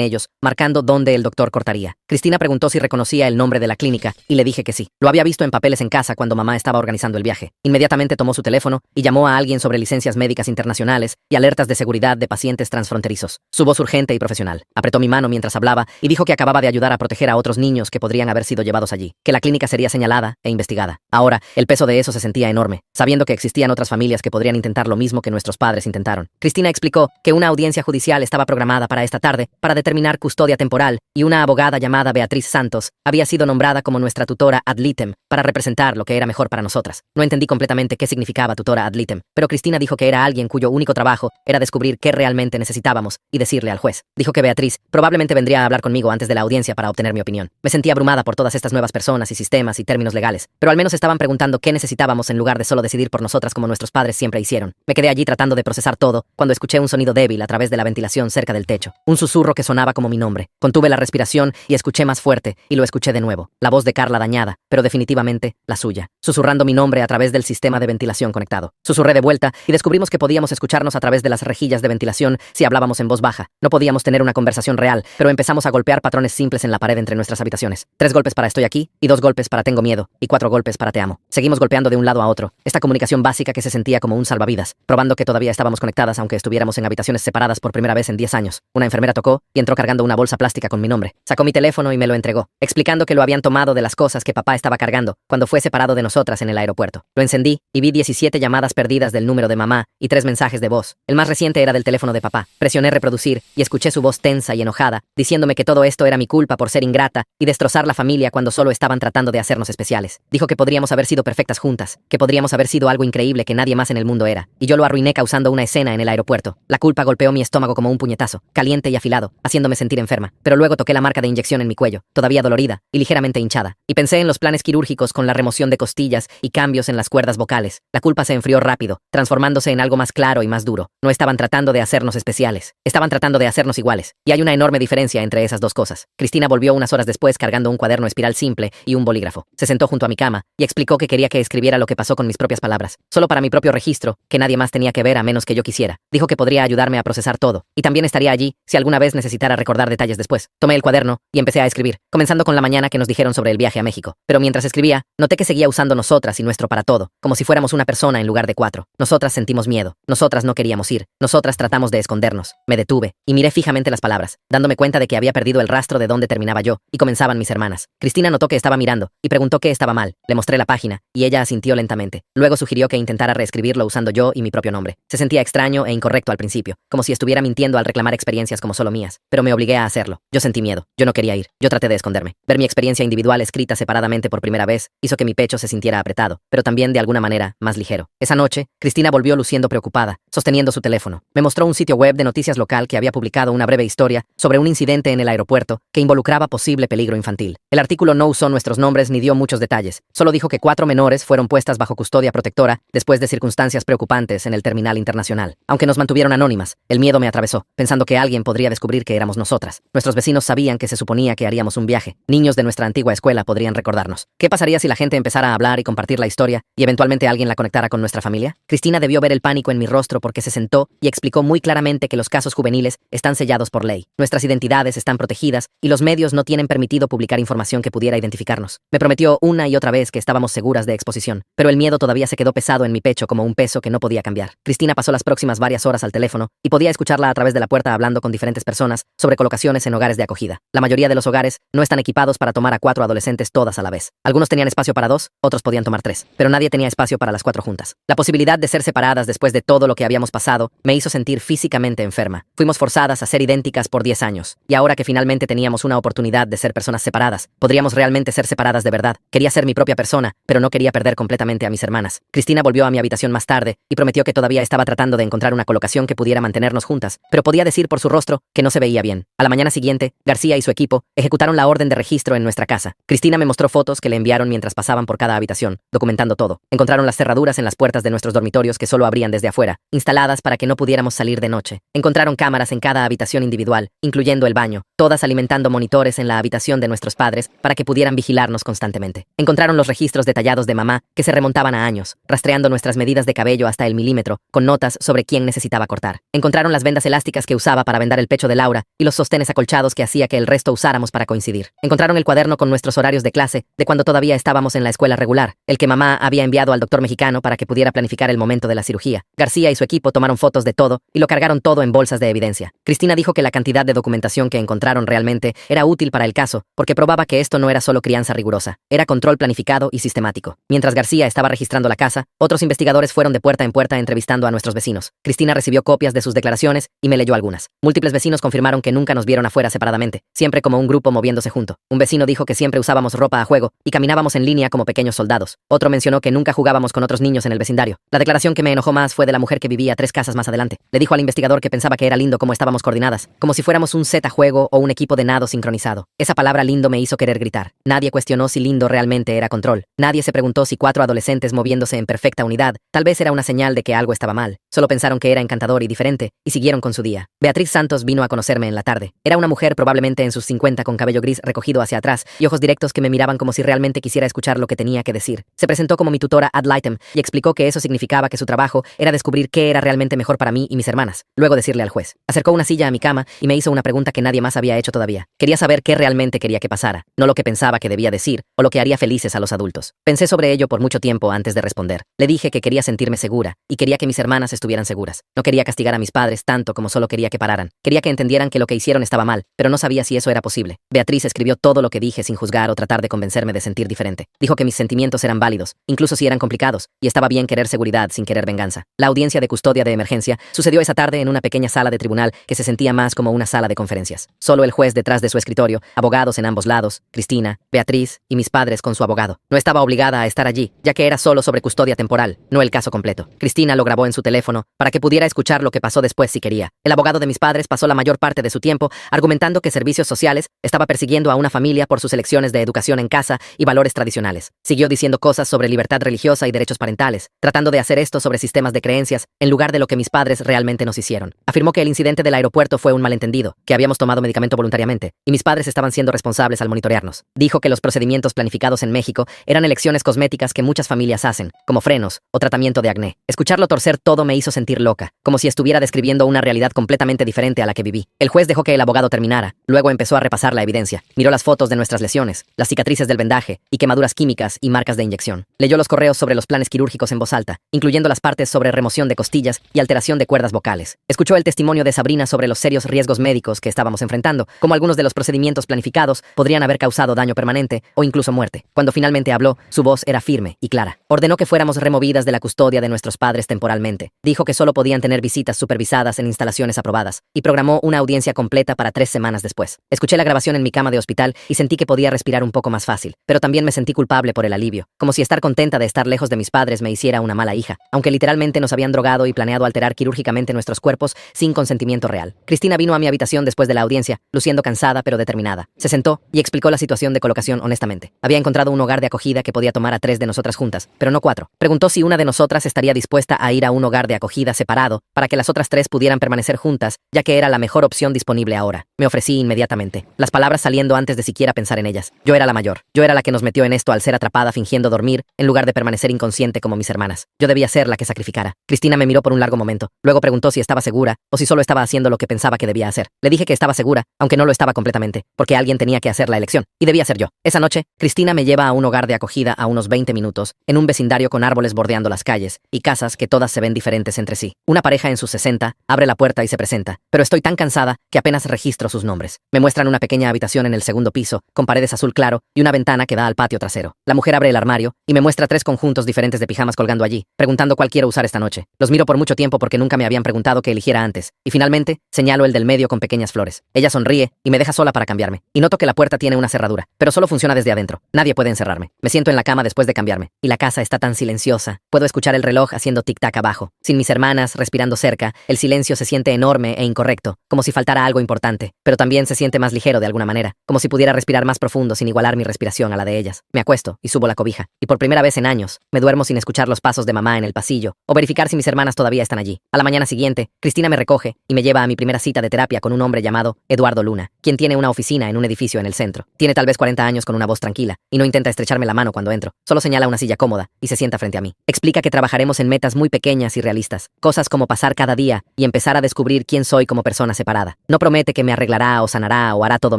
ellos, marcando dónde el doctor cortaría. Cristina preguntó si reconocía el nombre de la clínica, y le dije que sí. Lo había visto en papeles en casa cuando mamá estaba organizando el viaje. Inmediatamente tomó su teléfono y llamó a alguien sobre licencias médicas internacionales y alertas de seguridad de pacientes transfronterizos. Su voz urgente y profesional. Apretó mi mano mientras hablaba y dijo que acababa de ayudar a proteger a otros niños que podrían haber sido llevados allí, que la clínica sería señalada e investigada. Ahora, el peso de eso se sentía enorme, sabiendo que existían otras familias que podrían intentar lo mismo que nuestros padres intentaron. Cristina explicó que una audiencia judicial estaba programada para esta tarde para determinar custodia temporal y una abogada llamada Beatriz Santos había sido nombrada como nuestra tutora ad litem para representar lo que era mejor para nosotras. No entendí completamente qué significaba tutora ad litem, pero Cristina dijo que era alguien cuyo único trabajo era descubrir qué realmente necesitábamos y decirle al juez. Dijo que Beatriz probablemente vendría a hablar conmigo antes de la audiencia para obtener mi opinión. Me sentía abrumada por todas estas nuevas personas y sistemas y términos legales, pero al menos estaban preguntando qué necesitábamos en lugar de solo decidir por nosotras como nuestros padres siempre hicieron. Me quedé allí tratando de procesar todo cuando escuché un sonido débil a través de la ventilación cerca del techo. Un susurro que sonaba como mi nombre. Contuve la respiración y escuché más fuerte, y lo escuché de nuevo. La voz de Carla dañada, pero definitivamente la suya, susurrando mi nombre a través del sistema de ventilación conectado. Susurré de vuelta y descubrimos que podíamos escucharnos a través de las rejillas de ventilación si hablábamos en voz baja. No podíamos tener una conversación real, pero empezamos a golpear patrones simples en la pared entre nuestras habitaciones. 3 golpes para estoy aquí, y 2 golpes para tengo miedo, y 4 golpes para te amo. Seguimos golpeando de un lado a otro. Esta comunicación básica que se sentía como un salvavidas, probando que todavía estábamos conectadas aunque estuviéramos en habitaciones separadas por primera vez en 10 años. Una enfermera tocó y entró cargando una bolsa plástica con mi nombre. Sacó mi teléfono y me lo entregó, explicando que lo habían tomado de las cosas que papá estaba cargando cuando fue separado de nosotras en el aeropuerto. Lo encendí y vi 17 llamadas perdidas del número de mamá y 3 mensajes de voz. El más reciente era del teléfono de papá. Presioné reproducir y escuché su voz tensa y enojada, diciéndome que todo esto era mi culpa por ser ingrata y destrozar la familia cuando solo estaban tratando de hacernos especiales. Dijo que podríamos haber sido perfectas juntas, que podríamos haber sido algo increíble que nadie más en el mundo era, y yo lo arruiné causando una escena en el aeropuerto. La culpa golpeó mi estómago como un puñetazo, caliente y afilado, haciéndome sentir enferma, pero luego toqué la marca de inyección en mi cuello, todavía dolorida y ligeramente hinchada, y pensé en los planes quirúrgicos con la remoción de costillas y cambios en las cuerdas vocales. La culpa se enfrió rápido, transformándose en algo más claro y más duro. No estaban tratando de hacernos especiales, estaban tratando de hacernos iguales, y hay una enorme diferencia entre esas dos cosas. Cristina volvió unas horas después cargando un cuaderno espiral simple y un bolígrafo. Se sentó junto a mi cama y explicó que quería que escribiera lo que pasó con mis propias palabras, solo para mi propio registro, que nadie más tenía que ver a menos que yo quisiera. Dijo que podría ayudarme a procesar todo, y también estaría allí si alguna vez necesitara recordar detalles después. Tomé el cuaderno y empecé a escribir, comenzando con la mañana que nos dijeron sobre el viaje a México. Pero mientras escribía, noté que seguía usando nosotras y nuestro para todo, como si fuéramos una persona en lugar de 4. Nosotras sentimos miedo, nosotras no queríamos ir, nosotras tratamos de escondernos. Me detuve y miré fijamente las palabras, dándome cuenta de que había perdido el rastro de dónde terminaba yo y comenzaban mis hermanas. Cristina notó que estaba mirando y preguntó qué estaba mal. Le mostré la página y ella asintió lentamente. Luego sugirió que intentara reescribirlo usando yo y mi propio nombre. Se sentía extraño e incorrecto al principio, como si estuviera mintiendo al reclamar experiencias como solo mías, pero me obligué a hacerlo. Yo sentí miedo, yo no quería ir, yo traté de esconderme. Ver mi experiencia individual escrita separadamente por primera vez hizo que mi pecho se sintiera apretado, pero también de alguna manera más ligero. Esa noche, Cristina volvió luciendo preocupada, sosteniendo su teléfono. Me mostró un sitio web de noticias local que había publicado una breve historia sobre un incidente en el aeropuerto que involucraba posible peligro infantil. El artículo no usó nuestros nombres ni dio muchos detalles, solo dijo que 4 menores fueron puestas bajo custodia protectora después de circunstancias preocupantes en el terminal internacional. Aunque nos mantuvieron anónimas, el miedo me atravesó, pensando que alguien podría descubrir que éramos nosotras. Nuestros vecinos sabían que se suponía que haríamos un viaje. Niños de nuestra antigua escuela podrían recordarnos. ¿Qué pasaría si la gente empezara a hablar y compartir la historia y eventualmente alguien la conectara con nuestra familia? Cristina debió ver el pánico en mi rostro porque se sentó y explicó muy claramente que los casos juveniles están sellados por ley. Nuestras identidades están protegidas y los medios no tienen permitido publicar información que pudiera identificarnos. Me prometió una y otra vez que estábamos seguras de exposición, pero el miedo todavía se quedó pesado en mi pecho como un peso que no podía cambiar. Cristina pasó las próximas varias horas al teléfono y podía escucharla a través de la puerta hablando con diferentes personas sobre colocaciones en hogares de acogida. La mayoría de los hogares no están equipados para tomar a 4 adolescentes todas a la vez. Algunos tenían espacio para 2, otros podían tomar 3, pero nadie tenía espacio para las 4 juntas. La posibilidad de ser separadas después de todo lo que habíamos pasado me hizo sentir físicamente enferma. Fuimos forzadas a ser idénticas por 10 años, y ahora que finalmente teníamos una oportunidad de ser personas separadas, podríamos realmente ser separadas de verdad. Quería ser mi propia persona, pero no quería perder completamente a mis hermanas. Cristina volvió a mi habitación más tarde y prometió que todavía estaba tratando de encontrar una colocación que pudiera mantenernos juntas, pero podía decir por su rostro que no se veía bien. A la mañana siguiente, García y su equipo ejecutaron la orden de registro en nuestra casa. Cristina me mostró fotos que le enviaron mientras pasaban por cada habitación, documentando todo. Encontraron las cerraduras en las puertas de nuestros dormitorios que solo abrían desde afuera, instaladas para que no pudiéramos salir de noche. Encontraron cámaras en cada habitación individual, incluyendo el baño, todas alimentando monitores en la habitación de nuestros padres para que pudieran vigilarnos constantemente. Encontraron los registros detallados de mamá que se remontaban a años, rastreando nuestras medidas de cabello hasta el milímetro, con notas sobre quién necesitaba cortar. Encontraron las vendas elásticas que usaba para vendar el pecho de Laura y los sostenes acolchados que hacía que el resto usáramos para coincidir. Encontraron el cuaderno con nuestros horarios de clase de cuando todavía estábamos en la escuela regular, el que mamá había enviado al doctor mexicano para que pudiera planificar el momento de la cirugía. García y su equipo tomaron fotos de todo y lo cargaron todo en bolsas de evidencia. Cristina dijo que la cantidad de documentación que encontraron realmente era útil para el caso, porque probaba que esto no era solo crianza rigurosa, era control planificado y sistemático. Mientras García estaba registrando la casa, otros investigadores fueron de puerta en puerta entrevistando a nuestros vecinos. Cristina recibió copias de sus declaraciones y me leyó algunas. Múltiples vecinos confirmaron que nunca nos vieron afuera separadamente, siempre como un grupo moviéndose junto. Un vecino dijo que siempre usábamos ropa a juego y caminábamos en línea como pequeños soldados. Otro mencionó que nunca jugábamos con otros niños en el vecindario. La declaración que me enojó más fue de la mujer que vivía 3 casas más adelante. Le dijo al investigador que pensaba que era lindo cómo estábamos coordinadas, como si fuéramos un Z juego o un equipo de nado sincronizado. Esa palabra lindo me hizo querer gritar. Nadie cuestionó si lindo realmente era control. Nadie se preguntó si 4 adolescentes moviéndose en perfecta unidad tal vez era una señal de que algo estaba mal. Solo pensaron que era encantador y diferente y siguieron con su día. Beatriz Santos vino a conocerme en la tarde. Era una mujer probablemente en sus 50 con cabello gris recogido hacia atrás y ojos directos que me miraban como si realmente quisiera escuchar lo que tenía que decir. Se presentó como mi tutora ad litem y explicó que eso significaba que su trabajo era descubrir qué era realmente mejor para mí y mis hermanas. Luego decirle al juez. Acercó una silla a mi cama y me hizo una pregunta que nadie más había hecho todavía. Quería saber qué realmente quería que pasara, no lo que pensaba que debía decir o lo que haría felices a los adultos. Pensé sobre ello por mucho tiempo antes de responder. Le dije que quería sentirme segura y quería que mis hermanas estuvieran seguras. No quería castigar a mis padres tanto como solo quería que pararan. Quería que entendieran que lo que hicieron estaba mal, pero no sabía si eso era posible. Beatriz escribió todo lo que dije sin juzgar o tratar de convencerme de sentir diferente. Dijo que mis sentimientos eran válidos, incluso si eran complicados, y estaba bien querer seguridad sin querer venganza. La audiencia de custodia de emergencia sucedió esa tarde en una pequeña sala de tribunal que se sentía más como una sala de conferencias. Solo el juez detrás de su escritorio, abogados en ambos lados, Cristina, Beatriz y mis padres con su abogado. No estaba obligada a estar allí, ya que era solo sobre custodia temporal, no el caso completo. Cristina lo grabó en su teléfono para que pudiera escuchar lo que pasó después si quería. El abogado de mis padres pasó la mayor parte de su tiempo argumentando que Servicios Sociales estaba persiguiendo a una familia por sus elecciones de educación en casa y valores tradicionales. Siguió diciendo cosas sobre libertad religiosa y derechos parentales, tratando de hacer esto sobre sistemas de creencias en lugar de lo que mis padres realmente nos hicieron. Afirmó que el incidente del aeropuerto fue un malentendido, que habíamos tomado medicamento voluntariamente, y mis padres estaban siendo responsables al monitorearnos. Dijo que los procedimientos planificados en México eran elecciones cosméticas que muchas familias hacen, como frenos o tratamiento de acné. Escucharlo torcer todo me hizo sentir loca, como si estuviera describiendo una realidad completamente diferente a la que viví. El juez dejó que el abogado terminara, luego empezó a repasar la evidencia. Miró las fotos de nuestras lesiones, las cicatrices del vendaje y quemaduras químicas y marcas de inyección. Leyó los correos sobre los planes quirúrgicos en voz alta, incluyendo las partes sobre remoción de costillas y alteración de cuerdas vocales. Escuchó el testimonio de Sabrina sobre los serios riesgos médicos que estábamos enfrentando, como algunos de los procedimientos planificados podrían haber causado daño permanente o incluso muerte. Cuando finalmente habló, su voz era firme y clara. Ordenó que fuéramos removidas de la custodia de nuestros padres temporalmente. Dijo que solo podían tener visitas supervisadas en instalaciones aprobadas y programó una audiencia completa para 3 semanas después. Escuché la grabación en mi cama de hospital y sentí que podía respirar un poco más fácil, pero también me sentí culpable por el alivio, como si estar contenta de estar lejos de mis padres me hiciera una mala hija, aunque literalmente nos habían drogado y planeado alterar quirúrgicamente nuestros cuerpos sin consentimiento real. Cristina vino a mi habitación después de la audiencia, luciendo cansada pero determinada. Se sentó y explicó la situación de colocación honestamente. Había encontrado un hogar de acogida que podía tomar a 3 de nosotras juntas, pero no 4. Preguntó si una de nosotras estaría dispuesta a ir a un hogar de acogida separado para que las otras 3 pudieran permanecer juntas, ya que era la mejor opción disponible ahora. Me ofrecí inmediatamente, las palabras saliendo antes de siquiera pensar en ellas. Yo era la mayor. Yo era la que nos metió en esto al ser atrapada fingiendo dormir, en lugar de permanecer inconsciente como mis hermanas. Yo debía ser la que sacrificara. Cristina me miró por un largo momento. Luego preguntó si estaba segura o si solo estaba haciendo lo que pensaba que debía hacer. Le dije que estaba segura, aunque no lo estaba completamente, porque alguien tenía que hacer la elección, y debía ser yo. Esa noche, Cristina me lleva a un hogar de acogida a unos 20 minutos, en un vecindario con árboles bordeando las calles y casas que todas se ven diferentes entre sí. Una pareja en sus 60 abre la puerta y se presenta, pero estoy tan cansada que apenas registro sus nombres. Me muestran una pequeña habitación en el segundo piso, con paredes azul claro y una ventana que da al patio trasero. La mujer abre el armario y me muestra 3 conjuntos diferentes de pijamas colgando allí, preguntando cuál quiero usar esta noche. Los miro por mucho tiempo porque nunca me habían preguntado que eligiera antes, y finalmente señalo el del medio con pequeñas flores. Ella sonríe y me deja sola para cambiarme, y noto que la puerta tiene una cerradura, pero solo funciona desde adentro. Nadie puede encerrarme. Me siento en la cama después de cambiarme, y la casa está tan silenciosa. Puedo escuchar el reloj haciendo tic-tac abajo. Sin Sin mis hermanas respirando cerca, el silencio se siente enorme e incorrecto, como si faltara algo importante, pero también se siente más ligero de alguna manera, como si pudiera respirar más profundo sin igualar mi respiración a la de ellas. Me acuesto y subo la cobija, y por primera vez en años, me duermo sin escuchar los pasos de mamá en el pasillo, o verificar si mis hermanas todavía están allí. A la mañana siguiente, Cristina me recoge y me lleva a mi primera cita de terapia con un hombre llamado Eduardo Luna, quien tiene una oficina en un edificio en el centro. Tiene tal vez 40 años con una voz tranquila, y no intenta estrecharme la mano cuando entro, solo señala una silla cómoda y se sienta frente a mí. Explica que trabajaremos en metas muy pequeñas y realistas, cosas como pasar cada día y empezar a descubrir quién soy como persona separada. No promete que me arreglará o sanará o hará todo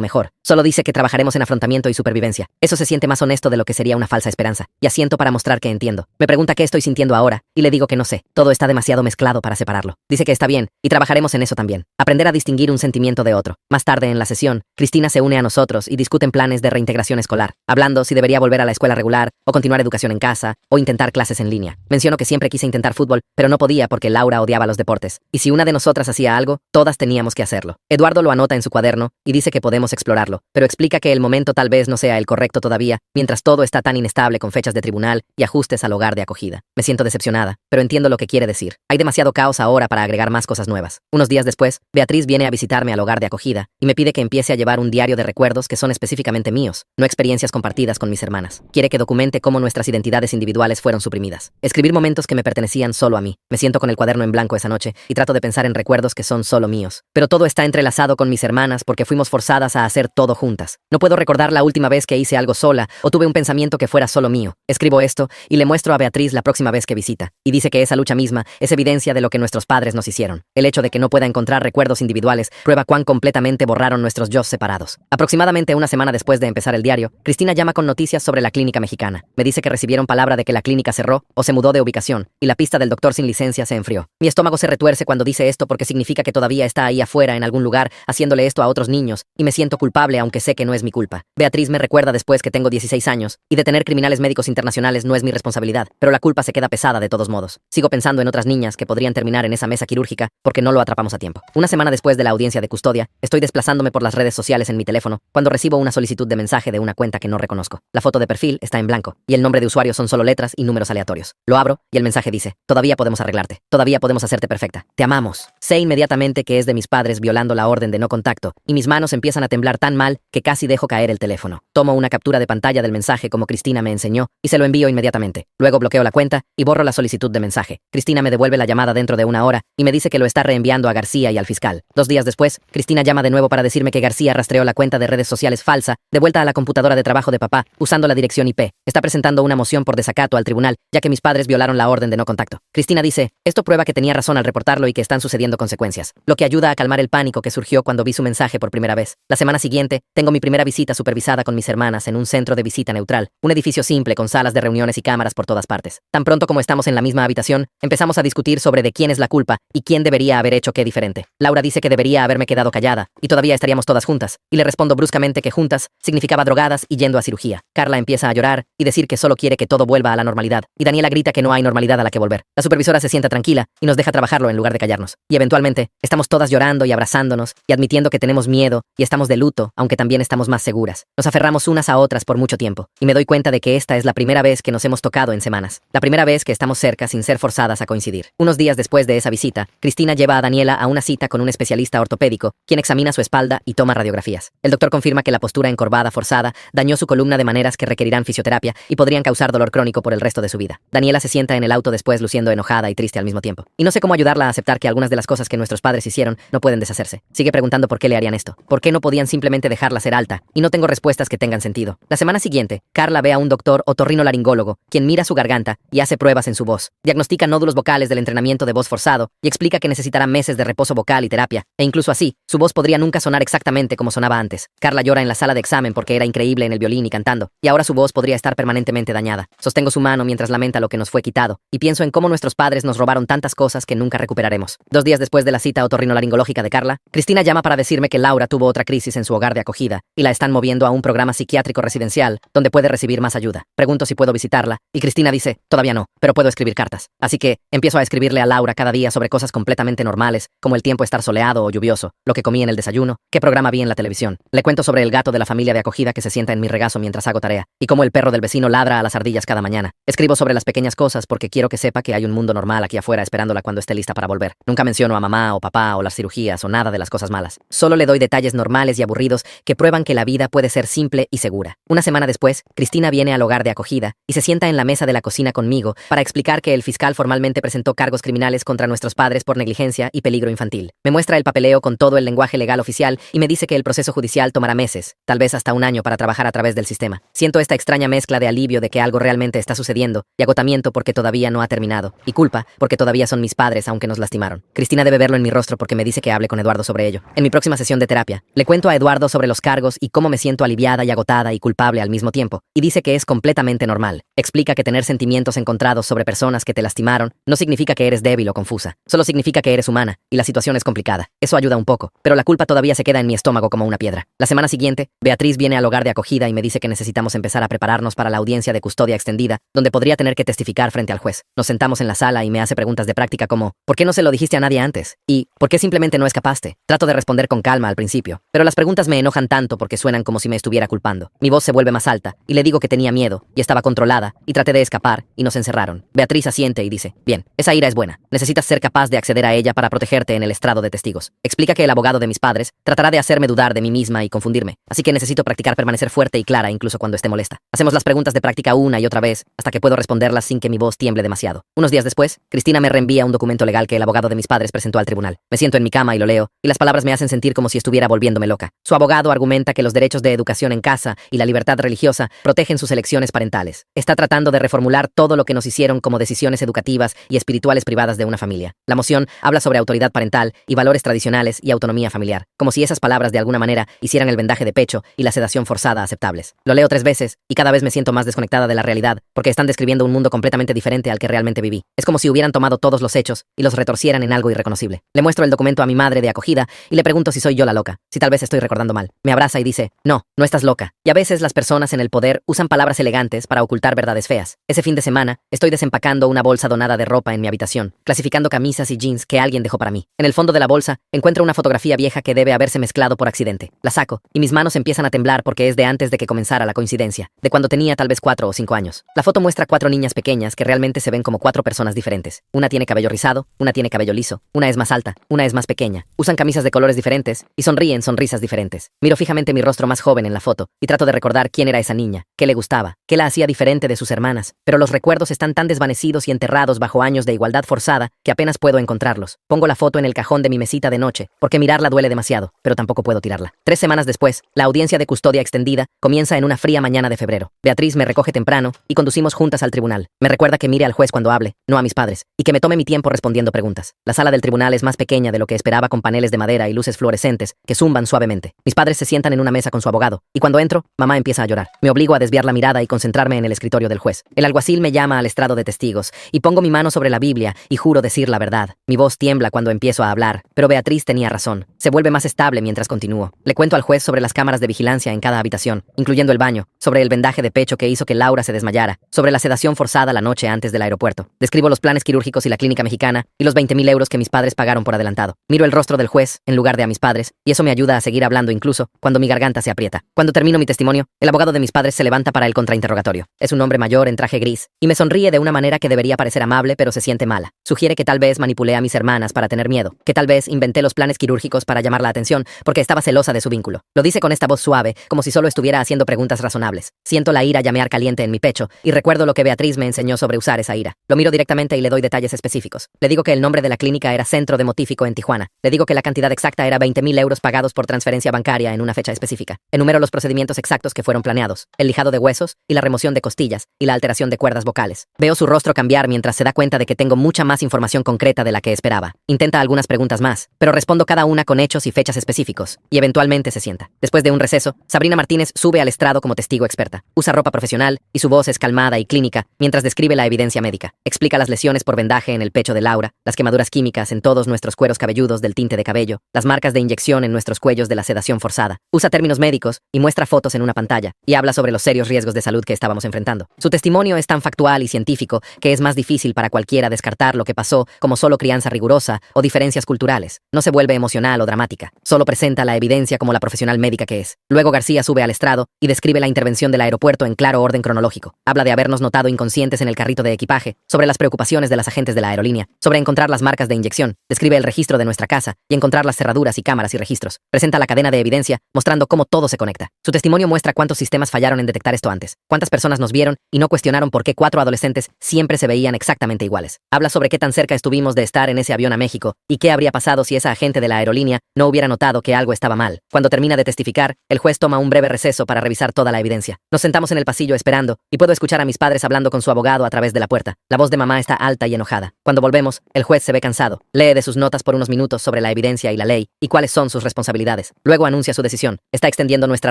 mejor, solo dice que trabajaremos en afrontamiento y supervivencia. Eso se siente más honesto de lo que sería una falsa esperanza, y asiento para mostrar que entiendo. Me pregunta qué estoy sintiendo ahora, y le digo que no sé, todo está demasiado mezclado para separarlo. Dice que está bien, y trabajaremos en eso también. Aprender a distinguir un sentimiento de otro. Más tarde en la sesión, Cristina se une a nosotros y discuten planes de reintegración escolar, hablando si debería volver a la escuela regular, o continuar educación en casa, o intentar clases en línea. Menciono que siempre quise intentar fútbol, pero no podía porque Laura odiaba los deportes, y si una de nosotras hacía algo, todas teníamos que hacerlo. Eduardo lo anota en su cuaderno y dice que podemos explorarlo, pero explica que el momento tal vez no sea el correcto todavía, mientras todo está tan inestable con fechas de tribunal y ajustes al hogar de acogida. Me siento decepcionada, pero entiendo lo que quiere decir. Hay demasiado caos ahora para agregar más cosas nuevas. Unos días después, Beatriz viene a visitarme al hogar de acogida y me pide que empiece a llevar un diario de recuerdos que son específicamente míos, no experiencias compartidas con mis hermanas. Quiere que documente cómo nuestras identidades individuales fueron suprimidas. Escribir momentos que me pertenecían solo a mí. Me siento con el cuaderno en blanco esa noche y trato de pensar en recuerdos que son solo míos. Pero todo está entrelazado con mis hermanas porque fuimos forzadas a hacer todo juntas. No puedo recordar la última vez que hice algo sola o tuve un pensamiento que fuera solo mío. Escribo esto y le muestro a Beatriz la próxima vez que visita. Y dice que esa lucha misma es evidencia de lo que nuestros padres nos hicieron. El hecho de que no pueda encontrar recuerdos individuales prueba cuán completamente borraron nuestros yo separados. Aproximadamente una semana después de empezar el diario, Cristina llama con noticias sobre la clínica mexicana. Me dice que recibieron palabra de que la clínica cerró o se mudó de ubicación, y la pista del doctor sin licencia se enfrió. Mi estómago se retuerce cuando dice esto porque significa que todavía está ahí afuera en algún lugar haciéndole esto a otros niños, y me siento culpable aunque sé que no es mi culpa. Beatriz me recuerda después que tengo 16 años, y detener criminales médicos internacionales no es mi responsabilidad, pero la culpa se queda pesada de todos modos. Sigo pensando en otras niñas que podrían terminar en esa mesa quirúrgica porque no lo atrapamos a tiempo. Una semana después de la audiencia de custodia, estoy desplazándome por las redes sociales en mi teléfono cuando recibo una solicitud de mensaje de una cuenta que no reconozco. La foto de perfil está en blanco, y el nombre de usuario son solo letras y números aleatorios. Lo abro, y el mensaje dice: todavía podemos arreglarte, todavía podemos hacerte perfecta, te amamos. Sé inmediatamente que es de mis padres violando la orden de no contacto, y mis manos empiezan a temblar tan mal que casi dejo caer el teléfono. Tomo una captura de pantalla del mensaje como Cristina me enseñó, y se lo envío inmediatamente. Luego bloqueo la cuenta y borro la solicitud de mensaje. Cristina me devuelve la llamada dentro de una hora, y me dice que lo está reenviando a García y al fiscal. 2 días después, Cristina llama de nuevo para decirme que García rastreó la cuenta de redes sociales falsa, de vuelta a la computadora de trabajo de papá, usando la dirección IP. Está presentando una moción por desacato al tribunal, ya que mis padres violaron la orden de no contacto. Cristina dice: esto prueba que tenía razón al reportarlo y que están sucediendo consecuencias, lo que ayuda a calmar el pánico que surgió cuando vi su mensaje por primera vez. La semana siguiente, tengo mi primera visita supervisada con mis hermanas en un centro de visita neutral, un edificio simple con salas de reuniones y cámaras por todas partes. Tan pronto como estamos en la misma habitación, empezamos a discutir sobre de quién es la culpa y quién debería haber hecho qué diferente. Laura dice que debería haberme quedado callada, y todavía estaríamos todas juntas, y le respondo bruscamente que juntas significaba drogadas y yendo a cirugía. Carla empieza a llorar y decir que solo quiere que todo vuelva a la normalidad, y Daniela grita que no hay normalidad a la que volver. La supervisora se sienta tranquila y nos deja trabajarlo en lugar de callarnos. Y eventualmente, estamos todas llorando y abrazándonos y admitiendo que tenemos miedo y estamos de luto, aunque también estamos más seguras. Nos aferramos unas a otras por mucho tiempo, y me doy cuenta de que esta es la primera vez que nos hemos tocado en semanas. La primera vez que estamos cerca sin ser forzadas a coincidir. Unos días después de esa visita, Cristina lleva a Daniela a una cita con un especialista ortopédico, quien examina su espalda y toma radiografías. El doctor confirma que la postura encorvada forzada dañó su columna de maneras que requerirán fisioterapia y podrían causar dolor crónico por el resto de su vida. Daniela se sienta en el auto después luciendo enojada y triste al mismo tiempo. Y no sé cómo ayudarla a aceptar que algunas de las cosas que nuestros padres hicieron no pueden deshacerse. Sigue preguntando por qué le harían esto, por qué no podían simplemente dejarla ser alta, y no tengo respuestas que tengan sentido. La semana siguiente, Carla ve a un doctor otorrinolaringólogo, quien mira su garganta y hace pruebas en su voz. Diagnostica nódulos vocales del entrenamiento de voz forzado y explica que necesitará meses de reposo vocal y terapia, e incluso así, su voz podría nunca sonar exactamente como sonaba antes. Carla llora en la sala de examen porque era increíble en el violín y cantando, y ahora su voz podría estar permanentemente dañada. Sostengo su mano mientras lamenta lo que nos fue quitado, y pienso en cómo nuestros padres nos robaron tantas cosas que nunca recuperaremos. 2 días después de la cita otorrinolaringológica de Carla, Cristina llama para decirme que Laura tuvo otra crisis en su hogar de acogida, y la están moviendo a un programa psiquiátrico residencial, donde puede recibir más ayuda. Pregunto si puedo visitarla, y Cristina dice: todavía no, pero puedo escribir cartas. Así que, empiezo a escribirle a Laura cada día sobre cosas completamente normales, como el tiempo estar soleado o lluvioso, lo que comí en el desayuno, qué programa vi en la televisión. Le cuento sobre el gato de la familia de acogida que se sienta en mi regazo mientras hago tarea, y cómo el perro del vecino ladra a las ardillas cada mañana. Escribo sobre las pequeñas cosas porque quiero que sepa que hay un mundo normal aquí afuera esperándola cuando esté lista para volver. Nunca menciono a mamá o papá o las cirugías o nada de las cosas malas. Solo le doy detalles normales y aburridos que prueban que la vida puede ser simple y segura. Una semana después, Cristina viene al hogar de acogida y se sienta en la mesa de la cocina conmigo para explicar que el fiscal formalmente presentó cargos criminales contra nuestros padres por negligencia y peligro infantil. Me muestra el papeleo con todo el lenguaje legal oficial y me dice que el proceso judicial tomará meses, tal vez hasta un año para trabajar a través del sistema. Siento esta extraña mezcla de alivio de que algo realmente está sucediendo y agotamiento porque todavía no ha terminado, y culpa porque todavía son mis padres aunque nos lastimaron. Cristina debe verlo en mi rostro porque me dice que hable con Eduardo sobre ello. En mi próxima sesión de terapia, le cuento a Eduardo sobre los cargos y cómo me siento aliviada y agotada y culpable al mismo tiempo, y dice que es completamente normal. Explica que tener sentimientos encontrados sobre personas que te lastimaron no significa que eres débil o confusa, solo significa que eres humana y la situación es complicada. Eso ayuda un poco, pero la culpa todavía se queda en mi estómago como una piedra. La semana siguiente, Beatriz viene al hogar de acogida y me dice que necesitamos empezar a prepararnos para la audiencia de custodia extendida, donde podría tener que testificar frente al juez. Nos sentamos en la sala y me hace preguntas de práctica como ¿por qué no se lo dijiste a nadie antes? Y ¿por qué simplemente no escapaste? Trato de responder con calma al principio, pero las preguntas me enojan tanto porque suenan como si me estuviera culpando. Mi voz se vuelve más alta y le digo que tenía miedo y estaba controlada y traté de escapar y nos encerraron. Beatriz asiente y dice, bien, esa ira es buena. Necesitas ser capaz de acceder a ella para protegerte en el estrado de testigos. Explica que el abogado de mis padres tratará de hacerme dudar de mí misma y confundirme, así que necesito practicar permanecer fuerte y clara incluso cuando esté molesta. Hacemos las preguntas de práctica una y otra vez hasta que puedo responderlas sin que mi voz tiemble demasiado. Unos días después, Cristina me reenvía un documento legal que el abogado de mis padres presentó al tribunal. Me siento en mi cama y lo leo, y las palabras me hacen sentir como si estuviera volviéndome loca. Su abogado argumenta que los derechos de educación en casa y la libertad religiosa protegen sus elecciones parentales. Está tratando de reformular todo lo que nos hicieron como decisiones educativas y espirituales privadas de una familia. La moción habla sobre autoridad parental y valores tradicionales y autonomía familiar, como si esas palabras de alguna manera hicieran el vendaje de pecho y la sedación forzada aceptables. Lo leo 3 veces y cada vez me siento más desconectada de la realidad porque están describiendo un mundo completamente diferente al que realmente viví. Es como si hubieran tomado todos los hechos y los retorcieran en algo irreconocible. Le muestro el documento a mi madre de acogida y le pregunto si soy yo la loca, si tal vez estoy recordando mal. Me abraza y dice, no, no estás loca. Y a veces las personas en el poder usan palabras elegantes para ocultar verdades feas. Ese fin de semana estoy desempacando una bolsa donada de ropa en mi habitación, clasificando camisas y jeans que alguien dejó para mí. En el fondo de la bolsa encuentro una fotografía vieja que debe haberse mezclado por accidente. La saco y mis manos empiezan a temblar porque es de antes de que comenzara la coincidencia, de cuando tenía tal vez 4 o 5 años. La foto muestra 4 niñas pequeñas que realmente se ven como 4 personas diferentes. Una tiene cabello rizado, una tiene cabello liso, una es más alta, una es más pequeña. Usan camisas de colores diferentes y sonríen sonrisas diferentes. Miro fijamente mi rostro más joven en la foto y trato de recordar quién era esa niña, qué le gustaba, qué la hacía diferente de sus hermanas, pero los recuerdos están tan desvanecidos y enterrados bajo años de igualdad forzada que apenas puedo encontrarlos. Pongo la foto en el cajón de mi mesita de noche porque mirarla duele demasiado, pero tampoco puedo tirarla. 3 semanas después, la audiencia de custodia extendida comienza en una fría mañana de febrero. Beatriz me recoge temprano y conducimos juntas al tribunal. Me recuerda que mire al juez cuando hable, no a mis padres, y que me tome mi tiempo respondiendo preguntas. La sala del tribunal es más pequeña de lo que esperaba, con paneles de madera y luces fluorescentes que zumban suavemente. Mis padres se sientan en una mesa con su abogado, y cuando entro, mamá empieza a llorar. Me obligo a desviar la mirada y concentrarme en el escritorio del juez. El alguacil me llama al estrado de testigos, y pongo mi mano sobre la Biblia y juro decir la verdad. Mi voz tiembla cuando empiezo a hablar, pero Beatriz tenía razón. Se vuelve más estable mientras continúo. Le cuento al juez sobre las cámaras de vigilancia en cada habitación, incluyendo el baño, sobre el vendaje de pecho que hizo que Laura se desmayara, sobre la sedación forzada la noche antes del aeropuerto. Describo los planes quirúrgicos y la clínica mexicana y los 20,000 euros que mis padres pagaron por adelantado. Miro el rostro del juez en lugar de a mis padres, y eso me ayuda a seguir hablando incluso cuando mi garganta se aprieta. Cuando termino mi testimonio, el abogado de mis padres se levanta para el contrainterrogatorio. Es un hombre mayor en traje gris, y me sonríe de una manera que debería parecer amable pero se siente mala. Sugiere que tal vez manipulé a mis hermanas para tener miedo, que tal vez inventé los planes quirúrgicos para llamar la atención porque estaba celosa de su vínculo. Lo dice con esta voz suave, como si solo estuviera haciendo preguntas razonables. Siento la ira llamear caliente en mi pecho y recuerdo lo que Beatriz me enseñó sobre usar esa ira. Lo miro directamente y le doy detalles específicos. Le digo que el nombre de la clínica era Centro Demotífico en Tijuana. Le digo que la cantidad exacta era 20,000 euros pagados por transferencia bancaria en una fecha específica. Enumero los procedimientos exactos que fueron planeados: el lijado de huesos y la remoción de costillas y la alteración de cuerdas vocales. Veo su rostro cambiar mientras se da cuenta de que tengo mucha más información concreta de la que esperaba. Intenta algunas preguntas más, pero respondo cada una con hechos y fechas específicos, y eventualmente se sienta. Después de un receso, Sabrina Martínez sube al estrado como testigo experta. Usa ropa profesional y su voz es calmada y clínica mientras describe la evidencia médica. Explica las lesiones por vendaje en el pecho de Laura, las quemaduras químicas en todos nuestros cueros cabelludos del tinte de cabello, las marcas de inyección en nuestros cuellos de la sedación forzada. Usa términos médicos y muestra fotos en una pantalla, y habla sobre los serios riesgos de salud que estábamos enfrentando. Su testimonio es tan factual y científico que es más difícil para cualquiera descartar lo que pasó como solo crianza rigurosa o diferencias culturales. No se vuelve emocional o dramática, solo presenta la evidencia como la profesional médica que es. Luego García sube al estrado y describe la intervención del aeropuerto en claro orden cronológico. Habla de habernos notado inconscientes en el carrito de equipaje, sobre las preocupaciones de de las agentes de la aerolínea sobre encontrar las marcas de inyección, describe el registro de nuestra casa y encontrar las cerraduras y cámaras y registros. Presenta la cadena de evidencia mostrando cómo todo se conecta. Su testimonio muestra cuántos sistemas fallaron en detectar esto antes, cuántas personas nos vieron y no cuestionaron por qué 4 adolescentes siempre se veían exactamente iguales. Habla sobre qué tan cerca estuvimos de estar en ese avión a México y qué habría pasado si esa agente de la aerolínea no hubiera notado que algo estaba mal. Cuando termina de testificar, el juez toma un breve receso para revisar toda la evidencia. Nos sentamos en el pasillo esperando y puedo escuchar a mis padres hablando con su abogado a través de la puerta. La voz de mamá está alta y enojada. Cuando volvemos, el juez se ve cansado. Lee de sus notas por unos minutos sobre la evidencia y la ley y cuáles son sus responsabilidades. Luego anuncia su decisión. Está extendiendo nuestra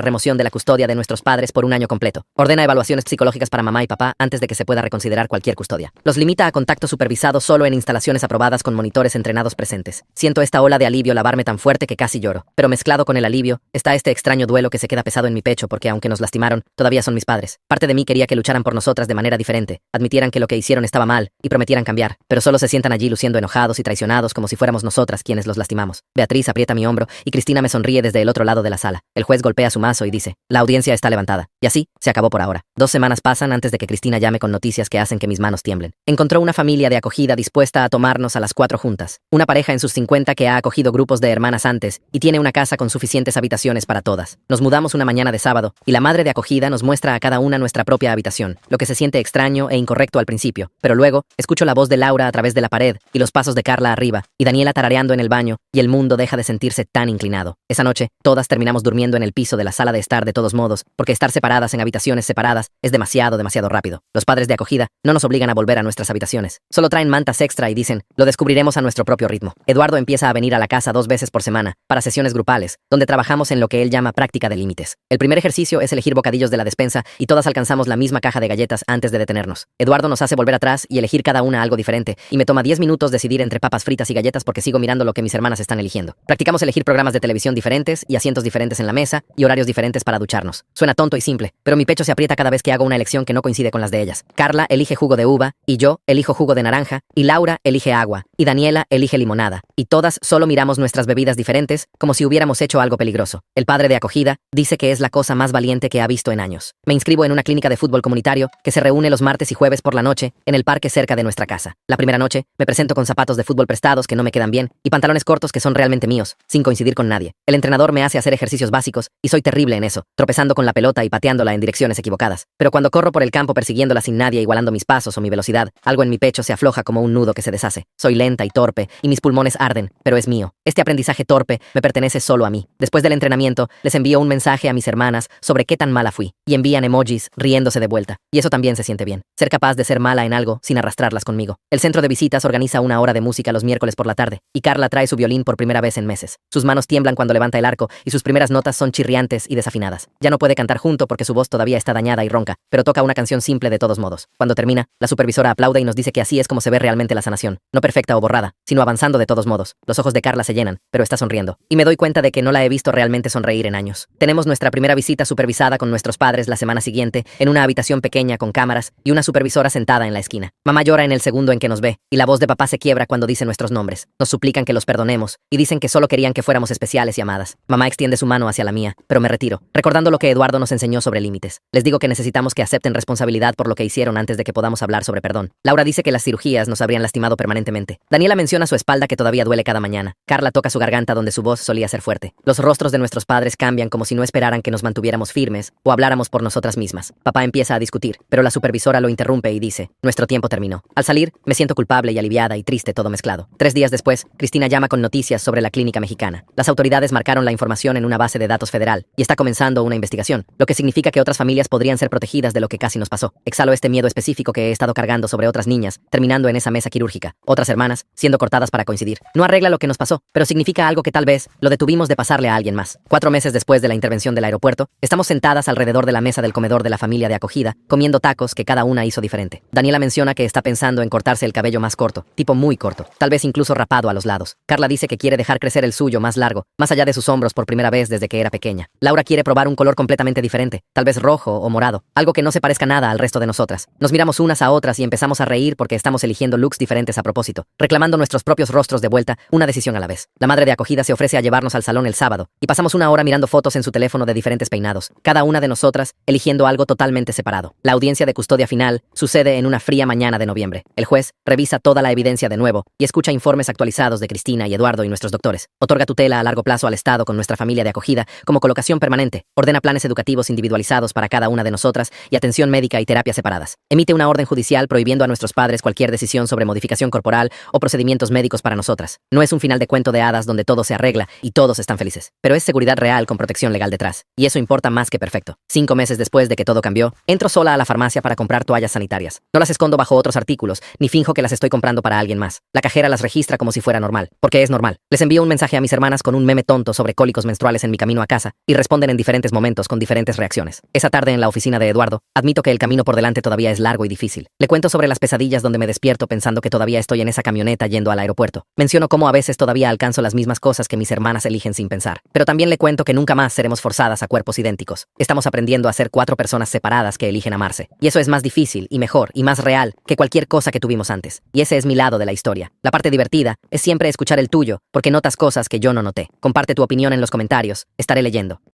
remoción de la custodia de nuestros padres por un año completo. Ordena evaluaciones psicológicas para mamá y papá antes de que se pueda reconsiderar cualquier custodia. Los limita a contacto supervisado solo en instalaciones aprobadas con monitores entrenados presentes. Siento esta ola de alivio lavarme tan fuerte que casi lloro. Pero mezclado con el alivio, está este extraño duelo que se queda pesado en mi pecho porque aunque nos lastimaron, todavía son mis padres. Parte de mí quería que lucharan por nosotras de manera diferente, admitieran que lo que hicieron estaba mal y prometieran cambiar, pero solo se sientan allí luciendo enojados y traicionados como si fuéramos nosotras quienes los lastimamos. Beatriz aprieta mi hombro y Cristina me sonríe desde el otro lado de la sala. El juez golpea su mazo y dice, la audiencia está levantada. Y así, se acabó por ahora. 2 semanas pasan antes de que Cristina llame con noticias que hacen que mis manos tiemblen. Encontró una familia de acogida dispuesta a tomarnos a las 4 juntas. Una pareja en sus 50 que ha acogido grupos de hermanas antes y tiene una casa con suficientes habitaciones para todas. Nos mudamos una mañana de sábado y la madre de acogida nos muestra a cada una nuestra propia habitación, lo que se siente extraño e incorrecto al principio, pero luego escucho la voz de Laura a través de la pared y los pasos de Carla arriba y Daniela tarareando en el baño y el mundo deja de sentirse tan inclinado. Esa noche, todas terminamos durmiendo en el piso de la sala de estar de todos modos, porque estar separadas en habitaciones separadas es demasiado rápido. Los padres de acogida no nos obligan a volver a nuestras habitaciones, solo traen mantas extra y dicen, lo descubriremos a nuestro propio ritmo. Eduardo empieza a venir a la casa 2 veces por semana, para sesiones grupales, donde trabajamos en lo que él llama práctica de límites. El primer ejercicio es elegir bocadillos de la despensa y todas alcanzamos la misma caja de galletas antes de detenernos. Eduardo nos hace volver atrás y elegir cada una algo diferente, y me toma 10 minutos decidir entre papas fritas y galletas porque sigo mirando lo que mis hermanas están eligiendo. Practicamos elegir programas de televisión diferentes y asientos diferentes en la mesa y horarios diferentes para ducharnos. Suena tonto y simple, pero mi pecho se aprieta cada vez que hago una elección que no coincide con las de ellas. Carla elige jugo de uva, y yo elijo jugo de naranja, y Laura elige agua, y Daniela elige limonada, y todas solo miramos nuestras bebidas diferentes como si hubiéramos hecho algo peligroso. El padre de acogida dice que es la cosa más valiente que ha visto en años. Me inscribo en una clínica de fútbol comunitario que se reúne los martes y jueves por la noche en el parque cerca de nuestra casa. La primera noche me presento con zapatos de fútbol prestados que no me quedan bien y pantalones cortos que son realmente míos, sin coincidir con nadie. El entrenador me hace hacer ejercicios básicos y soy terrible en eso, tropezando con la pelota y pateándola en direcciones equivocadas. Pero cuando corro por el campo persiguiéndola sin nadie igualando mis pasos o mi velocidad, algo en mi pecho se afloja como un nudo que se deshace. Soy lenta y torpe y mis pulmones arden, pero es mío. Este aprendizaje torpe me pertenece solo a mí. Después del entrenamiento, les envío un mensaje a mis hermanas sobre qué tan mala fui y envían emojis riéndose de vuelta. Y eso también se siente bien. Ser capaz de ser mala en algo sin arrastrarlas conmigo. El centro de visitas organiza una hora de música los miércoles por la tarde y Carla trae su violín por primera vez en meses. Sus manos tiemblan cuando levanta el arco y sus primeras notas son chirriantes y desafinadas. Ya no puede cantar junto porque su voz todavía está dañada y ronca, pero toca una canción simple de todos modos. Cuando termina, la supervisora aplaude y nos dice que así es como se ve realmente la sanación, no perfecta o borrada, sino avanzando de todos modos. Los ojos de Carla se llenan, pero está sonriendo, y me doy cuenta de que no la he visto realmente sonreír en años. Tenemos nuestra primera visita supervisada con nuestros padres la semana siguiente, en una habitación pequeña con cámaras y una supervisora sentada en la esquina. Mamá llora en el segundo en que nos ve, y la voz de papá se quiebra cuando dice nuestros nombres. Nos suplican que los perdonemos, y dicen que solo querían que fuéramos especiales y amadas. Mamá extiende su mano hacia la mía, pero me retiro, recordando lo que Eduardo nos enseñó sobre límites. Les digo que necesitamos que acepten responsabilidad por lo que hicieron antes de que podamos hablar sobre perdón. Laura dice que las cirugías nos habrían lastimado permanentemente. Daniela menciona su espalda que todavía duele cada mañana. Carla toca su garganta donde su voz solía ser fuerte. Los rostros de nuestros padres cambian como si no esperaran que nos mantuviéramos firmes o habláramos por nosotras mismas. Papá empieza a discutir, pero la supervisora lo interrumpe y dice, nuestro tiempo terminó. Al salir, me siento culpable y aliviada y triste todo mezclado. 3 días después, Cristina llama con noticias sobre la clínica mexicana. Las autoridades marcaron la información en una base de datos federal y está comenzando una investigación, lo que significa que otras familias podrían ser protegidas de lo que casi nos pasó. Exhalo este miedo específico que he estado cargando sobre otras niñas, terminando en esa mesa quirúrgica. Otras hermanas, siendo cortadas para coincidir. No arregla lo que nos pasó, pero significa algo que tal vez lo detuvimos de pasarle a alguien más. 4 meses después de la intervención del aeropuerto, estamos sentadas alrededor de la mesa del comedor de la familia de acogida, comiendo tacos que cada una hizo diferente. Daniela menciona que está pensando en cortarse el cabello más corto, tipo muy corto, tal vez incluso rapado a los lados. Carla dice que quiere dejar crecer el suyo más largo, más allá de sus hombros por primera vez desde que era pequeña. Laura quiere probar un color completamente diferente, tal vez rojo o morado, algo que no se parezca nada al resto de nosotras. Nos miramos unas a otras y empezamos a reír porque estamos eligiendo looks diferentes a propósito, reclamando nuestros propios rostros de vuelta, una decisión a la vez. La madre de acogida se ofrece a llevarnos al salón el sábado, y pasamos una hora mirando fotos en su teléfono de diferentes peinados, cada una de nosotras eligiendo algo totalmente separado. La audiencia de custodia final sucede en una fría mañana de noviembre. El juez revisa toda la evidencia de nuevo y escucha informes actualizados de Cristina y Eduardo y nuestros doctores. Otorga tutela a largo plazo al Estado con nuestra familia de acogida como colocación permanente. Ordena planes educativos individualizados para cada una de nosotras y atención médica y terapia separadas. Emite una orden judicial prohibiendo a nuestros padres cualquier decisión sobre modificación corporal o procedimientos médicos para nosotras. No es un final de cuento de hadas donde todo se arregla y todos están felices, pero es seguridad real con protección legal detrás. Y eso importa más que perfecto. 5 meses después de que todo cambió, entro sola a la farmacia para comprar toallas sanitarias. No las escondo bajo otros artículos, ni finjo que las estoy comprando para alguien más. La cajera las registra como si fuera normal, porque es normal. Les envío un mensaje a mis hermanas con un meme tonto sobre cólicos menstruales en mi camino a casa y responden en diferentes momentos con diferentes reacciones. Esa tarde en la oficina de Eduardo, admito que el camino por delante todavía es largo y difícil. Le cuento sobre las pesadillas donde me despierto pensando que todavía estoy en esa camioneta yendo al aeropuerto. Menciono cómo a veces todavía alcanzo las mismas cosas que mis hermanas eligen sin pensar. Pero también le cuento que nunca más seremos forzadas a cuerpos idénticos. Estamos aprendiendo a ser 4 personas separadas que eligen amarse. Y eso es más difícil y mejor y más real que cualquier cosa que tuvimos antes. Y ese es mi lado de la historia. La parte divertida es siempre escuchar el tuyo, porque notas cosas que yo no noté. Comparte tu opinión en los comentarios. Estaré leyendo.